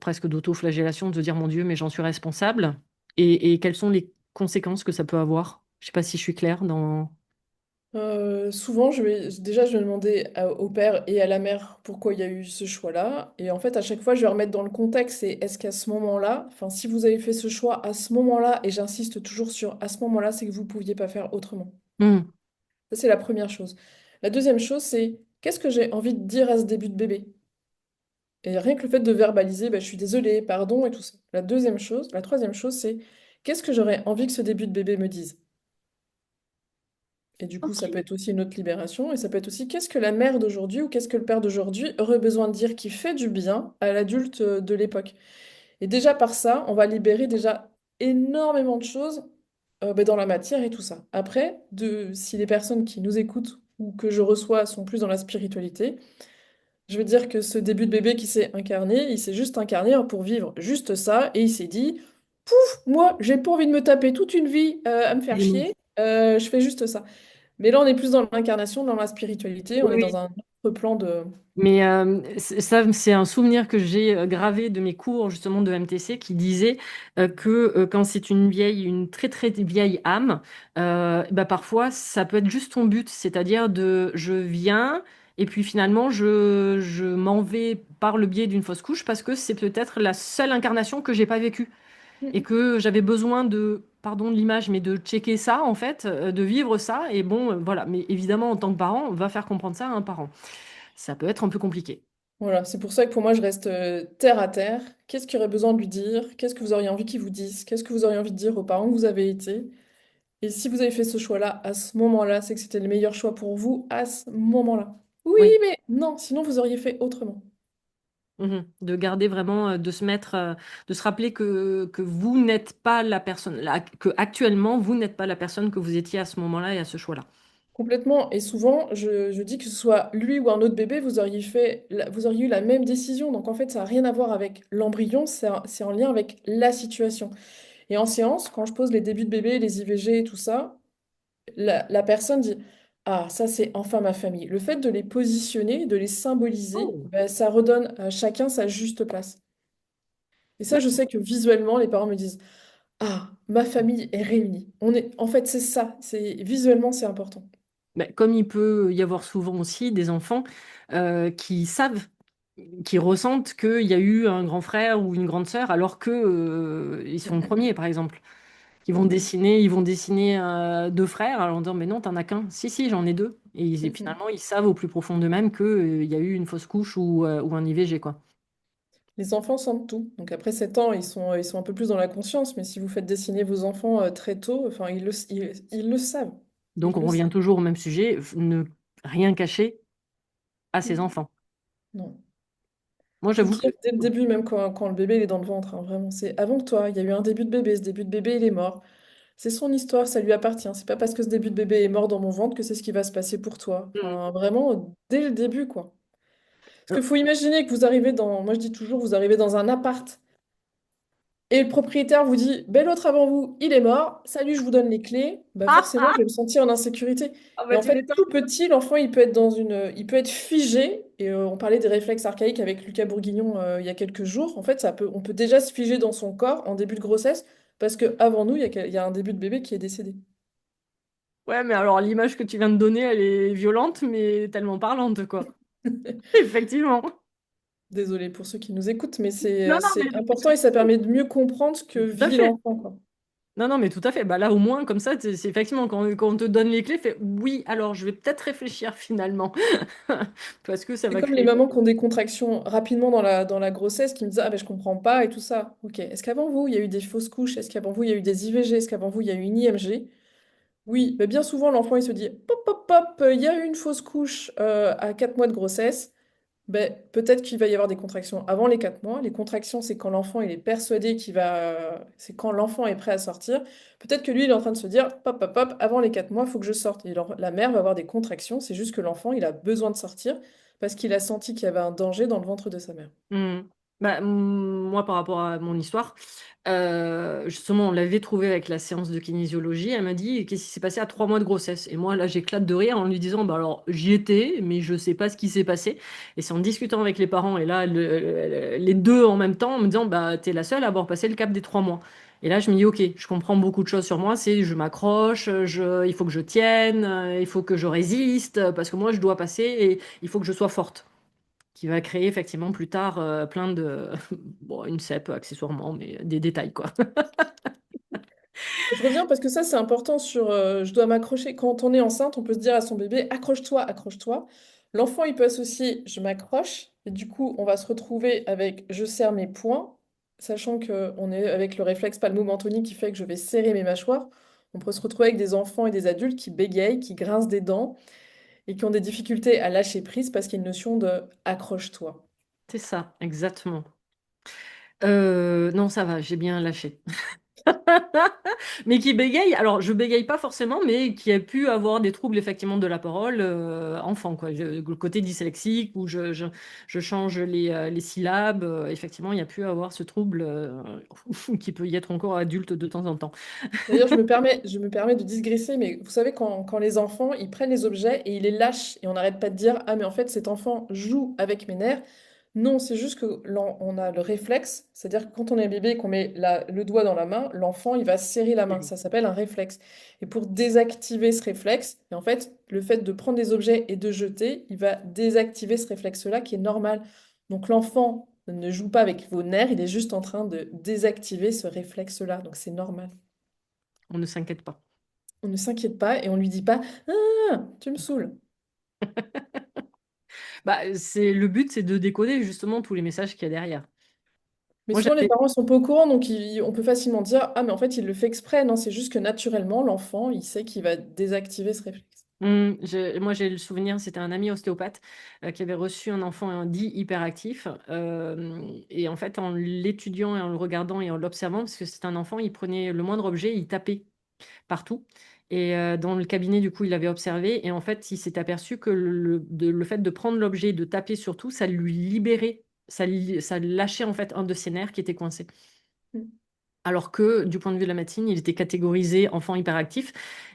presque d'auto-flagellation, de se dire mon Dieu, mais j'en suis responsable. Et quelles sont les conséquences que ça peut avoir? Je sais pas si je suis claire dans. Souvent, je vais demander au père et à la mère pourquoi il y a eu ce choix-là. Et en fait, à chaque fois, je vais remettre dans le contexte, et est-ce qu'à ce moment-là, enfin, si vous avez fait ce choix à ce moment-là, et j'insiste toujours sur à ce moment-là, c'est que vous ne pouviez pas faire autrement. Hmm. Ça, c'est la première chose. La deuxième chose, c'est qu'est-ce que j'ai envie de dire à ce début de bébé? Et rien que le fait de verbaliser, bah, je suis désolée, pardon et tout ça. La troisième chose, c'est qu'est-ce que j'aurais envie que ce début de bébé me dise? Et du coup, ça Ok. peut être aussi une autre libération, et ça peut être aussi qu'est-ce que la mère d'aujourd'hui ou qu'est-ce que le père d'aujourd'hui aurait besoin de dire qui fait du bien à l'adulte de l'époque. Et déjà par ça, on va libérer déjà énormément de choses bah, dans la matière et tout ça. Après, si les personnes qui nous écoutent ou que je reçois sont plus dans la spiritualité, je veux dire que ce début de bébé qui s'est incarné, il s'est juste incarné pour vivre juste ça, et il s'est dit, moi, j'ai pas envie de me taper toute une vie à me faire Absolument. chier, je fais juste ça. Mais là, on est plus dans l'incarnation, dans la spiritualité, on Oui, est oui. dans un autre plan de... Mais ça, c'est un souvenir que j'ai gravé de mes cours justement de MTC qui disait que quand c'est une très très vieille âme, bah, parfois ça peut être juste ton but, c'est-à-dire de je viens et puis finalement je m'en vais par le biais d'une fausse couche parce que c'est peut-être la seule incarnation que j'ai pas vécue et Mhm. que j'avais besoin de, pardon de l'image, mais de checker ça en fait, de vivre ça et bon voilà. Mais évidemment en tant que parent, on va faire comprendre ça à un parent. Ça peut être un peu compliqué. Voilà, c'est pour ça que pour moi, je reste terre à terre. Qu'est-ce qu'il y aurait besoin de lui dire? Qu'est-ce que vous auriez envie qu'il vous dise? Qu'est-ce que vous auriez envie de dire aux parents que vous avez été? Et si vous avez fait ce choix-là à ce moment-là, c'est que c'était le meilleur choix pour vous à ce moment-là. Oui, Oui. mais non, sinon vous auriez fait autrement. Mhm. De garder vraiment, de se mettre, de se rappeler que vous n'êtes pas la personne, que actuellement, vous n'êtes pas la personne que vous étiez à ce moment-là et à ce choix-là. Complètement. Et souvent, je dis que ce soit lui ou un autre bébé, vous auriez eu la même décision. Donc en fait, ça n'a rien à voir avec l'embryon, c'est en lien avec la situation. Et en séance, quand je pose les débuts de bébé, les IVG et tout ça, la personne dit, ah, ça c'est enfin ma famille. Le fait de les positionner, de les symboliser, Oh, ben, ça redonne à chacun sa juste place. Et ça, je d'accord. sais que visuellement, les parents me disent, Ah, ma famille est réunie. En fait, c'est ça. Visuellement, c'est important. Ben, comme il peut y avoir souvent aussi des enfants qui savent, qui ressentent qu'il y a eu un grand frère ou une grande sœur alors que ils sont le Mm, premier, par exemple. mm, Ils vont dessiner deux frères alors en disant mais non, t'en as qu'un. Si, si, j'en ai deux. Et mm, mm. finalement, ils savent au plus profond d'eux-mêmes qu'il y a eu une fausse couche ou un IVG, quoi. Les enfants sentent tout. Donc après 7 ans, ils sont un peu plus dans la conscience, mais si vous faites dessiner vos enfants très tôt, enfin, ils le savent. Donc Ils on le revient savent. toujours au même sujet, ne rien cacher à ses Mm. enfants. Non. Moi, Faut j'avoue que dire dès le début, même quand le bébé il est dans le ventre, hein, vraiment. C'est avant que toi, il y a eu un début de bébé. Ce début de bébé, il est mort. C'est son histoire, ça lui appartient. C'est pas parce que ce début de bébé est mort dans mon ventre que c'est ce qui va se passer pour toi. Mm. Enfin, vraiment, dès le début, quoi. Parce qu'il faut imaginer que vous arrivez dans, moi je dis toujours, vous arrivez dans un appart et le propriétaire vous dit, ben l'autre avant vous, il est mort, salut, je vous donne les clés. Bah forcément, je vais me sentir en insécurité. Ah Et bah en tu fait, m'étonnes. tout petit, l'enfant, il peut être figé. Et on parlait des réflexes archaïques avec Lucas Bourguignon il y a quelques jours. En fait, on peut déjà se figer dans son corps en début de grossesse parce que avant nous, il y a un début de bébé qui est décédé. Ouais, mais alors l'image que tu viens de donner, elle est violente, mais tellement parlante, quoi. Effectivement. Désolée pour ceux qui nous écoutent, mais Non, non, c'est mais important et ça permet de mieux comprendre ce que tout à vit fait. l'enfant, quoi. Non, non, mais tout à fait. Bah là, au moins, comme ça, c'est effectivement quand on te donne les clés, fais oui, alors je vais peut-être réfléchir finalement. Parce que ça C'est va comme les créer. mamans qui ont des contractions rapidement dans la grossesse qui me disent, ah ben je comprends pas et tout ça. Ok, est-ce qu'avant vous, il y a eu des fausses couches? Est-ce qu'avant vous, il y a eu des IVG? Est-ce qu'avant vous, il y a eu une IMG? Oui, mais bien souvent, l'enfant, il se dit, pop, pop, pop, il y a eu une fausse couche à 4 mois de grossesse. Ben, peut-être qu'il va y avoir des contractions avant les 4 mois. Les contractions, c'est quand l'enfant il est persuadé qu'il va... C'est quand l'enfant est prêt à sortir. Peut-être que lui, il est en train de se dire, pop, pop, pop, avant les 4 mois, il faut que je sorte. Et la mère va avoir des contractions. C'est juste que l'enfant, il a besoin de sortir parce qu'il a senti qu'il y avait un danger dans le ventre de sa mère. Hmm. Bah, moi, par rapport à mon histoire, justement, on l'avait trouvé avec la séance de kinésiologie. Elle m'a dit, qu'est-ce qui s'est passé à 3 mois de grossesse? Et moi, là, j'éclate de rire en lui disant, bah alors, j'y étais, mais je sais pas ce qui s'est passé. Et c'est en discutant avec les parents, et là, les deux en même temps, en me disant, bah, t'es la seule à avoir passé le cap des 3 mois. Et là, je me dis, ok, je comprends beaucoup de choses sur moi. C'est, je m'accroche, il faut que je tienne, il faut que je résiste, parce que moi, je dois passer et il faut que je sois forte qui va créer effectivement plus tard plein de... Bon, une cèpe accessoirement, mais des détails, quoi. Je reviens parce que ça, c'est important sur je dois m'accrocher. Quand on est enceinte, on peut se dire à son bébé, accroche-toi, accroche-toi. L'enfant, il peut associer je m'accroche, et du coup, on va se retrouver avec je serre mes poings, sachant qu'on est avec le réflexe palmo-mentonnique qui fait que je vais serrer mes mâchoires. On peut se retrouver avec des enfants et des adultes qui bégayent, qui grincent des dents et qui ont des difficultés à lâcher prise parce qu'il y a une notion de accroche-toi. C'est ça, exactement. Non, ça va, j'ai bien lâché. Mais qui bégaye, alors je bégaye pas forcément, mais qui a pu avoir des troubles effectivement de la parole enfant, quoi. Le côté dyslexique où je change les syllabes, effectivement, il y a pu avoir ce trouble qui peut y être encore adulte de temps en temps. D'ailleurs, je me permets de digresser, mais vous savez, quand les enfants, ils prennent les objets et ils les lâchent, et on n'arrête pas de dire, ah, mais en fait, cet enfant joue avec mes nerfs. Non, c'est juste que on a le réflexe, c'est-à-dire que quand on est bébé et qu'on met le doigt dans la main, l'enfant, il va serrer la main. Ça s'appelle un réflexe. Et pour désactiver ce réflexe, et en fait, le fait de prendre des objets et de jeter, il va désactiver ce réflexe-là qui est normal. Donc l'enfant ne joue pas avec vos nerfs, il est juste en train de désactiver ce réflexe-là. Donc c'est normal. On ne s'inquiète pas. On ne s'inquiète pas et on lui dit pas ah, tu me saoules. Bah, c'est le but, c'est de décoder justement tous les messages qu'il y a derrière. Mais Moi, souvent, les j'avais parents sont pas au courant, donc on peut facilement dire ah, mais en fait, il le fait exprès. Non, c'est juste que naturellement, l'enfant, il sait qu'il va désactiver ce réflexe. Moi, j'ai le souvenir, c'était un ami ostéopathe qui avait reçu un enfant dit hyperactif. Et en fait, en l'étudiant et en le regardant et en l'observant, parce que c'est un enfant, il prenait le moindre objet, il tapait partout. Et dans le cabinet, du coup, il avait observé. Et en fait, il s'est aperçu que le fait de prendre l'objet et de taper sur tout, ça lui libérait, ça lâchait en fait un de ses nerfs qui était coincé. Mm. Alors que du point de vue de la médecine, il était catégorisé enfant hyperactif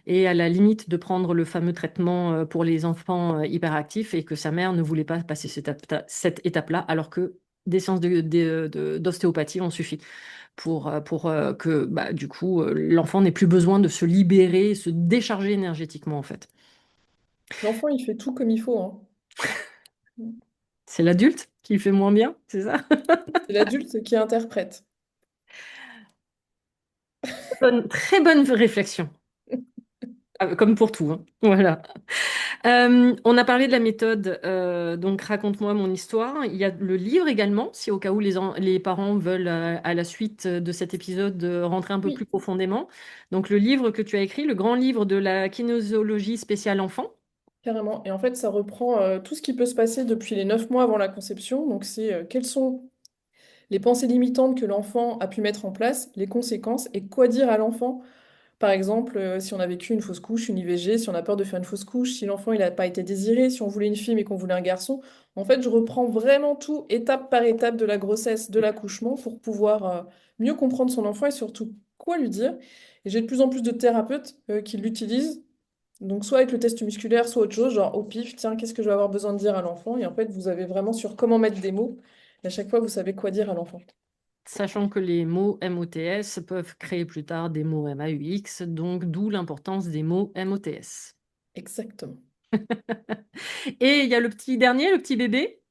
et à la limite de prendre le fameux traitement pour les enfants hyperactifs et que sa mère ne voulait pas passer cette étape-là, alors que des séances d'ostéopathie ont suffi pour que du coup l'enfant n'ait plus besoin de se libérer, se décharger énergétiquement en fait. L'enfant, il fait tout comme il faut, hein. C'est l'adulte qui fait moins bien, c'est ça? C'est l'adulte qui interprète. Très bonne réflexion. Comme pour tout, hein. Voilà. On a parlé de la méthode, donc raconte-moi mon histoire. Il y a le livre également, si au cas où les parents veulent, à la suite de cet épisode, rentrer un peu Oui, plus profondément. Donc le livre que tu as écrit, le grand livre de la kinésiologie spéciale enfant. carrément. Et en fait, ça reprend tout ce qui peut se passer depuis les 9 mois avant la conception. Donc, c'est quelles sont les pensées limitantes que l'enfant a pu mettre en place, les conséquences et quoi dire à l'enfant. Par exemple, si on a vécu une fausse couche, une IVG, si on a peur de faire une fausse couche, si l'enfant il n'a pas été désiré, si on voulait une fille mais qu'on voulait un garçon. En fait, je reprends vraiment tout étape par étape de la grossesse, de l'accouchement pour pouvoir mieux comprendre son enfant et surtout quoi lui dire. Et j'ai de plus en plus de thérapeutes qui l'utilisent. Donc soit avec le test musculaire, soit autre chose, genre au pif, tiens, qu'est-ce que je vais avoir besoin de dire à l'enfant? Et en fait, vous avez vraiment sur comment mettre des mots. Et à chaque fois, vous savez quoi dire à l'enfant. Sachant que les mots MOTS peuvent créer plus tard des mots MAUX, donc d'où l'importance des mots MOTS. Exactement. Et il y a le petit dernier, le petit bébé,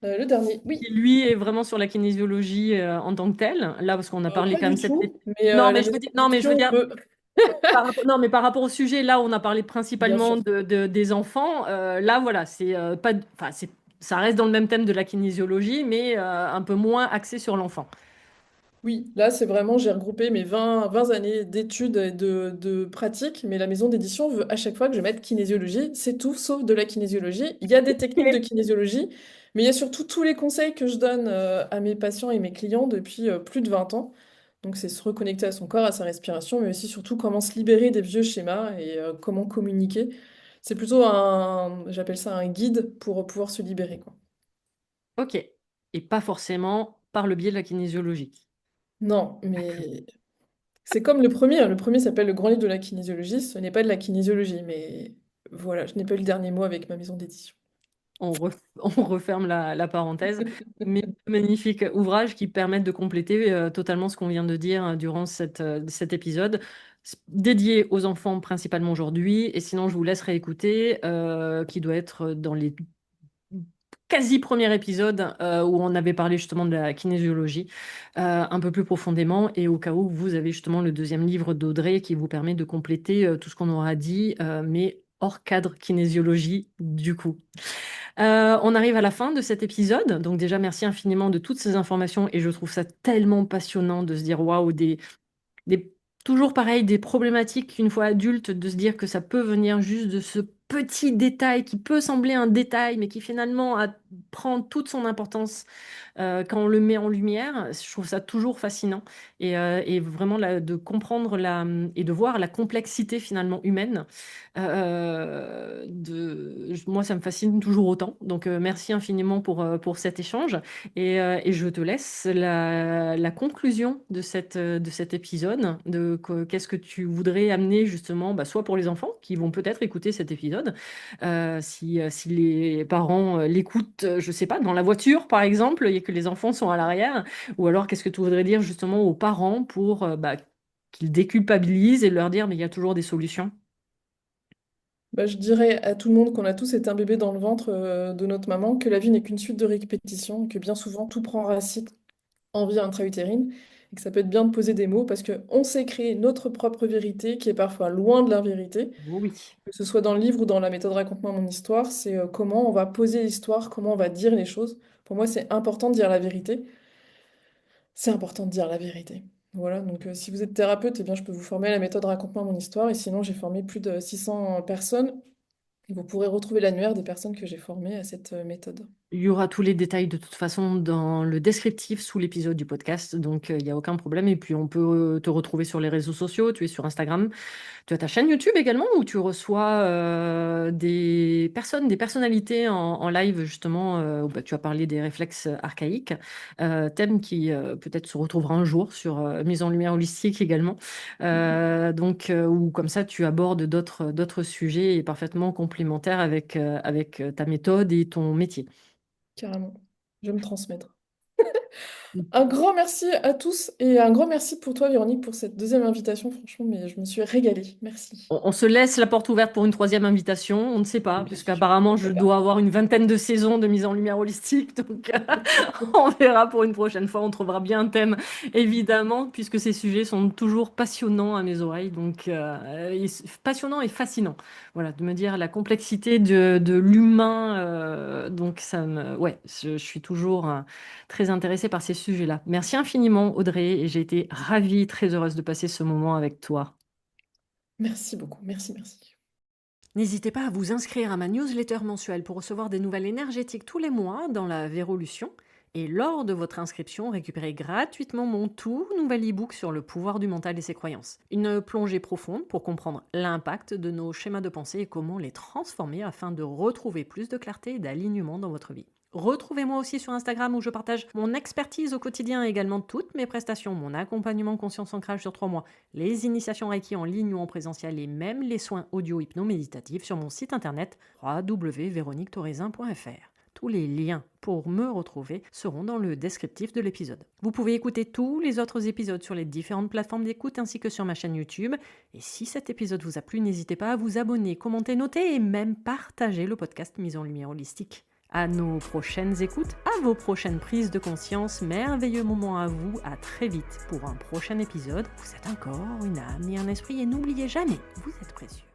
Le dernier, qui oui. lui est vraiment sur la kinésiologie en tant que tel. Là, parce qu'on a parlé Pas quand même du cette... tout, mais Non, mais la je veux maison dire, non, mais je veux d'édition dire, peut. non, mais par rapport au sujet, là, on a parlé Bien principalement sûr. des enfants. Là, voilà, c'est pas, enfin, ça reste dans le même thème de la kinésiologie, mais un peu moins axé sur l'enfant. Oui, là, c'est vraiment, j'ai regroupé mes 20 années d'études et de pratiques, mais la maison d'édition veut à chaque fois que je mette kinésiologie. C'est tout, sauf de la kinésiologie. Il y a des techniques de kinésiologie, mais il y a surtout tous les conseils que je donne à mes patients et mes clients depuis plus de 20 ans. Donc, c'est se reconnecter à son corps, à sa respiration, mais aussi surtout comment se libérer des vieux schémas et comment communiquer. C'est plutôt j'appelle ça un guide pour pouvoir se libérer, quoi. Ok. Et pas forcément par le biais de la kinésiologie. Non, mais c'est comme le premier, hein. Le premier s'appelle Le Grand Livre de la kinésiologie. Ce n'est pas de la kinésiologie, mais voilà, je n'ai pas eu le dernier mot avec ma maison d'édition. On referme la parenthèse. Mais magnifiques ouvrages qui permettent de compléter totalement ce qu'on vient de dire durant cet épisode, dédié aux enfants principalement aujourd'hui. Et sinon, je vous laisse réécouter, qui doit être dans les quasi premier épisode où on avait parlé justement de la kinésiologie un peu plus profondément et au cas où vous avez justement le deuxième livre d'Audrey qui vous permet de compléter tout ce qu'on aura dit, mais hors cadre kinésiologie du coup. On arrive à la fin de cet épisode, donc déjà merci infiniment de toutes ces informations et je trouve ça tellement passionnant de se dire waouh, des, toujours pareil, des problématiques une fois adulte, de se dire que ça peut venir juste de ce petit détail qui peut sembler un détail, mais qui finalement prend toute son importance quand on le met en lumière. Je trouve ça toujours fascinant et vraiment de comprendre et de voir la complexité finalement humaine. Moi, ça me fascine toujours autant. Donc, merci infiniment pour cet échange. Et je te laisse la conclusion de cet épisode, qu'est-ce que tu voudrais amener justement, soit pour les enfants qui vont peut-être écouter cet épisode, si les parents l'écoutent, je sais pas, dans la voiture par exemple, et que les enfants sont à l'arrière, ou alors qu'est-ce que tu voudrais dire justement aux parents pour qu'ils déculpabilisent et leur dire, mais il y a toujours des solutions. Bah, je dirais à tout le monde qu'on a tous été un bébé dans le ventre de notre maman, que la vie n'est qu'une suite de répétitions, que bien souvent tout prend racine en vie intra-utérine, et que ça peut être bien de poser des mots parce qu'on s'est créé notre propre vérité qui est parfois loin de la vérité. Oh oui. Que ce soit dans le livre ou dans la méthode Raconte-moi mon histoire, c'est comment on va poser l'histoire, comment on va dire les choses. Pour moi, c'est important de dire la vérité. C'est important de dire la vérité. Voilà, donc si vous êtes thérapeute, eh bien, je peux vous former à la méthode Raconte-moi mon histoire. Et sinon, j'ai formé plus de 600 personnes. Et vous pourrez retrouver l'annuaire des personnes que j'ai formées à cette méthode. Il y aura tous les détails de toute façon dans le descriptif sous l'épisode du podcast, donc il n'y a aucun problème. Et puis on peut te retrouver sur les réseaux sociaux, tu es sur Instagram, tu as ta chaîne YouTube également où tu reçois des personnes, des personnalités en live justement, où tu as parlé des réflexes archaïques, thème qui peut-être se retrouvera un jour sur mise en lumière holistique également. Où comme ça tu abordes d'autres sujets et parfaitement complémentaires avec ta méthode et ton métier. Carrément. Je vais me transmettre. Un grand merci à tous et un grand merci pour toi, Véronique, pour cette deuxième invitation. Franchement, mais je me suis régalée. Merci. On se laisse la porte ouverte pour une troisième invitation, on ne sait pas, Bien sûr, puisqu'apparemment je pourquoi pas. dois avoir une vingtaine de saisons de mise en lumière holistique, donc on verra pour une prochaine fois, on trouvera bien un thème, évidemment, puisque ces sujets sont toujours passionnants à mes oreilles, donc passionnants et fascinants. Voilà, de me dire la complexité de l'humain, donc ouais, je suis toujours très intéressée par ces sujets-là. Merci infiniment, Audrey, et j'ai été ravie, très heureuse de passer ce moment avec toi. Merci beaucoup. Merci, merci. N'hésitez pas à vous inscrire à ma newsletter mensuelle pour recevoir des nouvelles énergétiques tous les mois dans la Vérolution. Et lors de votre inscription, récupérez gratuitement mon tout nouvel e-book sur le pouvoir du mental et ses croyances. Une plongée profonde pour comprendre l'impact de nos schémas de pensée et comment les transformer afin de retrouver plus de clarté et d'alignement dans votre vie. Retrouvez-moi aussi sur Instagram où je partage mon expertise au quotidien et également toutes mes prestations, mon accompagnement conscience ancrage sur 3 mois, les initiations Reiki en ligne ou en présentiel et même les soins audio hypno-méditatifs sur mon site internet www.veroniquetoraisin.fr. Tous les liens pour me retrouver seront dans le descriptif de l'épisode. Vous pouvez écouter tous les autres épisodes sur les différentes plateformes d'écoute ainsi que sur ma chaîne YouTube. Et si cet épisode vous a plu, n'hésitez pas à vous abonner, commenter, noter et même partager le podcast Mise en Lumière Holistique. À nos prochaines écoutes, à vos prochaines prises de conscience, merveilleux moment à vous, à très vite pour un prochain épisode. Vous êtes un corps, une âme et un esprit et n'oubliez jamais, vous êtes précieux.